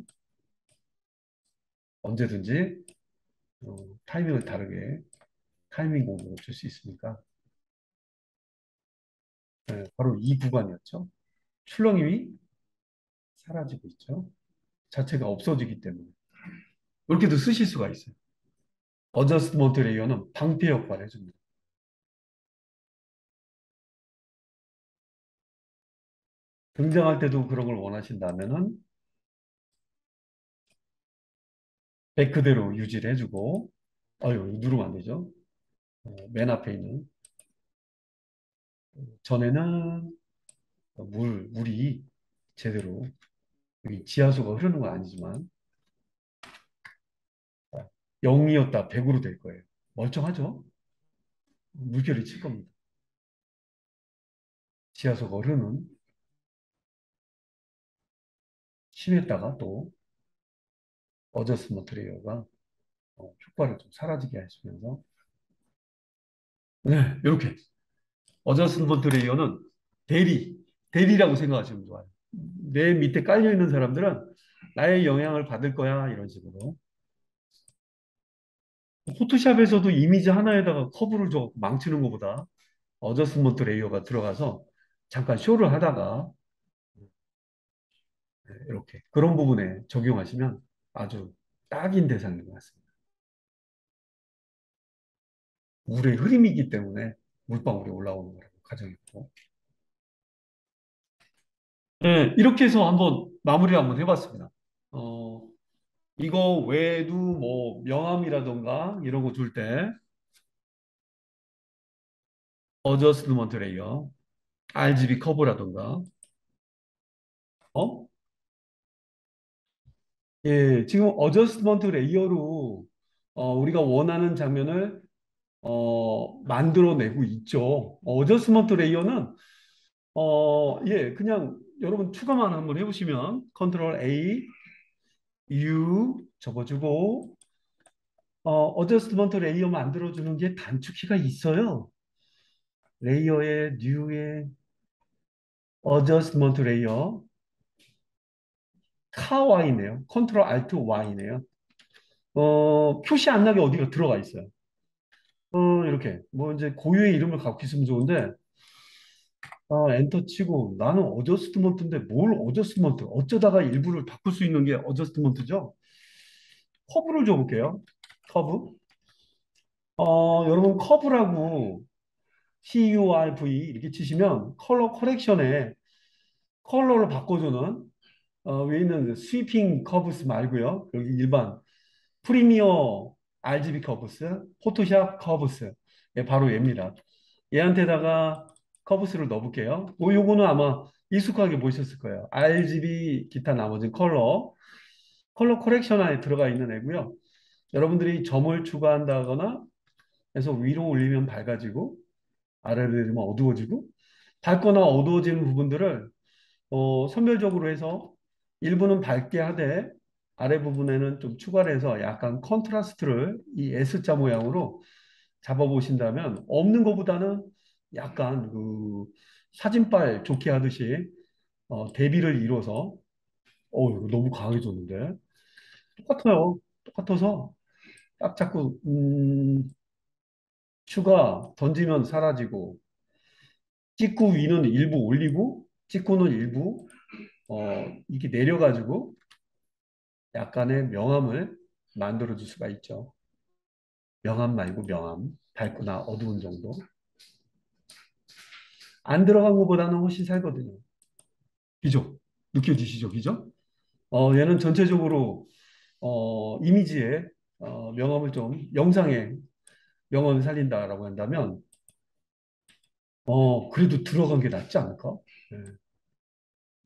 언제든지 어, 타이밍을 다르게 타이밍 공격을 줄 수 있으니까 바로 이 구간이었죠. 출렁임이 사라지고 있죠. 자체가 없어지기 때문에 이렇게도 쓰실 수가 있어요. 어저스먼트 레이어는 방패 역할을 해줍니다. 등장할 때도 그런 걸 원하신다면은 그대로 유지를 해주고, 누르면 안 되죠. 맨 앞에 있는 전에는 물이 제대로 여기 지하수가 흐르는 건 아니지만 0이었다 100으로 될 거예요. 멀쩡하죠? 물결이 칠 겁니다. 지하수가 흐르는 심했다가 또 어저스먼트 레이어가 효과를 좀 사라지게 해주면서 네, 이렇게 어저스먼트 레이어는 대리, 대리라고 생각하시면 좋아요. 내 밑에 깔려 있는 사람들은 나의 영향을 받을 거야 이런 식으로. 포토샵에서도 이미지 하나에다가 커브를 줘 망치는 것보다 어저스먼트 레이어가 들어가서 잠깐 쇼를 하다가 이렇게 그런 부분에 적용하시면 아주 딱인 대상인 것 같습니다. 물의 흐름이기 때문에 물방울이 올라오는 거라고 가정했고. 네, 이렇게 해서 한번 마무리를 한번 해봤습니다. 어, 이거 외에도 뭐 명암이라던가 이런 거 줄 때 어저스트먼트 레이어, RGB 커브라던가 어? 예, 지금 어저스트먼트 레이어로 우리가 원하는 장면을 만들어내고 있죠. 어저스먼트 레이어는 예, 그냥 여러분 추가만 한번 해보시면 컨트롤 A, U 접어주고 어저스트먼트 레이어 만들어주는 게 단축키가 있어요. 레이어에 New에 어저스트먼트 레이어 카와이네요. 컨트롤 알트 Y네요. 표시 안 나게 어디가 들어가 있어요. 이렇게 뭐 이제 고유의 이름을 갖고 있으면 좋은데 엔터 치고 나는 어저스트먼트인데 뭘 어저스트먼트 어쩌다가 일부를 바꿀 수 있는 게 어저스트먼트죠. 커브를 줘볼게요. 커브. 여러분 커브라고 CURV 이렇게 치시면 컬러 커렉션에 컬러를 바꿔주는 위에 있는 스위핑 커브스 말고요. 여기 일반 프리미어 RGB 커브스, 포토샵 커브스. 예, 바로 얘입니다. 얘한테다가 커브스를 넣어볼게요. 요거는 아마 익숙하게 보셨을 거예요. RGB 기타 나머지 컬러 커렉션 안에 들어가 있는 애고요. 여러분들이 점을 추가한다거나 해서 위로 올리면 밝아지고 아래로 내리면 어두워지고 밝거나 어두워지는 부분들을 선별적으로 해서 일부는 밝게 하되 아래 부분에는 좀 추가를 해서 약간 컨트라스트를 이 S자 모양으로 잡아보신다면 없는 것보다는 약간 그 사진빨 좋게 하듯이 대비를 이뤄서 이거 너무 강해졌는데 똑같아요. 똑같아서 딱 자꾸 추가 던지면 사라지고 찍고 위는 일부 올리고 찍고는 일부 이게 내려가지고 약간의 명암을 만들어 줄 수가 있죠. 명암 말고 명암, 밝거나 어두운 정도. 안 들어간 것보다는 훨씬 살거든요. 그죠? 느껴지시죠? 그죠? 얘는 전체적으로 이미지에 명암을 좀 영상에 명암을 살린다라고 한다면 그래도 들어간 게 낫지 않을까? 네.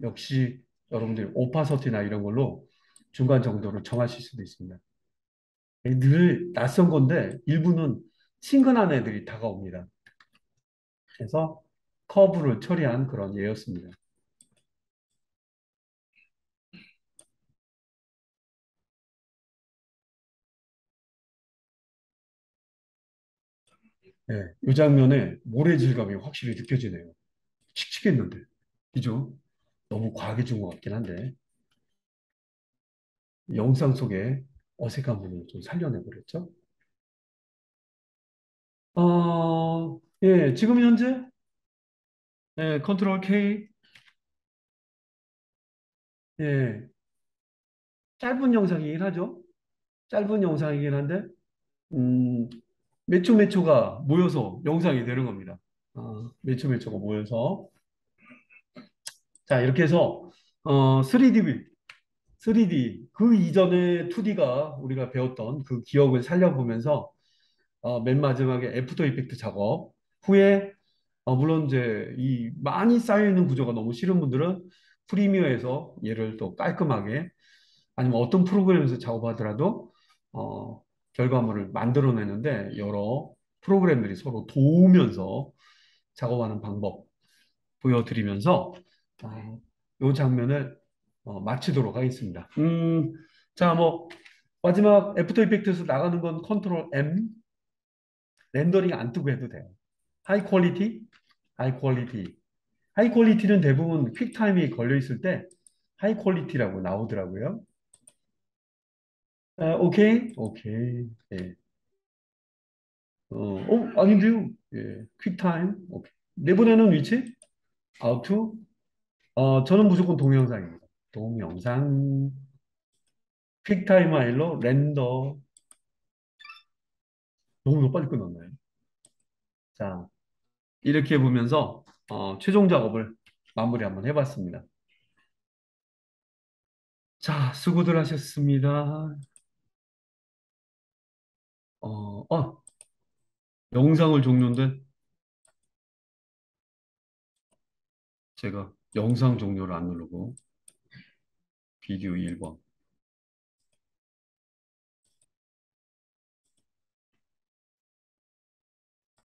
역시 여러분들이 오파서티나 이런 걸로 중간 정도를 정하실 수도 있습니다. 늘 낯선 건데 일부는 친근한 애들이 다가옵니다. 그래서 커브를 처리한 그런 예였습니다. 네, 이 장면에 모래 질감이 확실히 느껴지네요. 칙칙했는데. 그죠? 너무 과하게 준 것 같긴 한데 영상 속에 어색한 부분을 좀 살려내버렸죠. 예, 지금 현재 예, 컨트롤 K 예, 짧은 영상이긴 하죠. 짧은 영상이긴 한데 음, 몇 초가 모여서 영상이 되는 겁니다. 몇 초가 모여서 자 이렇게 해서 3D 그 이전에 2D가 우리가 배웠던 그 기억을 살려보면서 맨 마지막에 애프터 이펙트 작업 후에 물론 이제 이 많이 쌓여있는 구조가 너무 싫은 분들은 프리미어에서 얘를 또 깔끔하게 아니면 어떤 프로그램에서 작업하더라도 결과물을 만들어내는데 여러 프로그램들이 서로 도우면서 작업하는 방법 보여드리면서 이 장면을 마치도록 하겠습니다. 자, 뭐 마지막 애프터 이펙트에서 나가는 건 컨트롤 M, 렌더링 안 뜨고 해도 돼요. 하이 퀄리티, 하이 퀄리티. 하이 퀄리티는 대부분 퀵타임이 걸려 있을 때 하이 퀄리티라고 나오더라고요. 오케이, 오케이. 예. 아닌데요. 예. 퀵타임. 오케이. 내보내는 위치? 아우투? 저는 무조건 동영상입니다. 동영상. 퀵타임 파일로 렌더. 너무 빨리 끝났나요? 자, 이렇게 보면서 최종 작업을 마무리 한번 해봤습니다. 자, 수고들 하셨습니다. 어, 어, 영상을 종료인데 제가 영상 종료를 안 누르고 비디오 1번.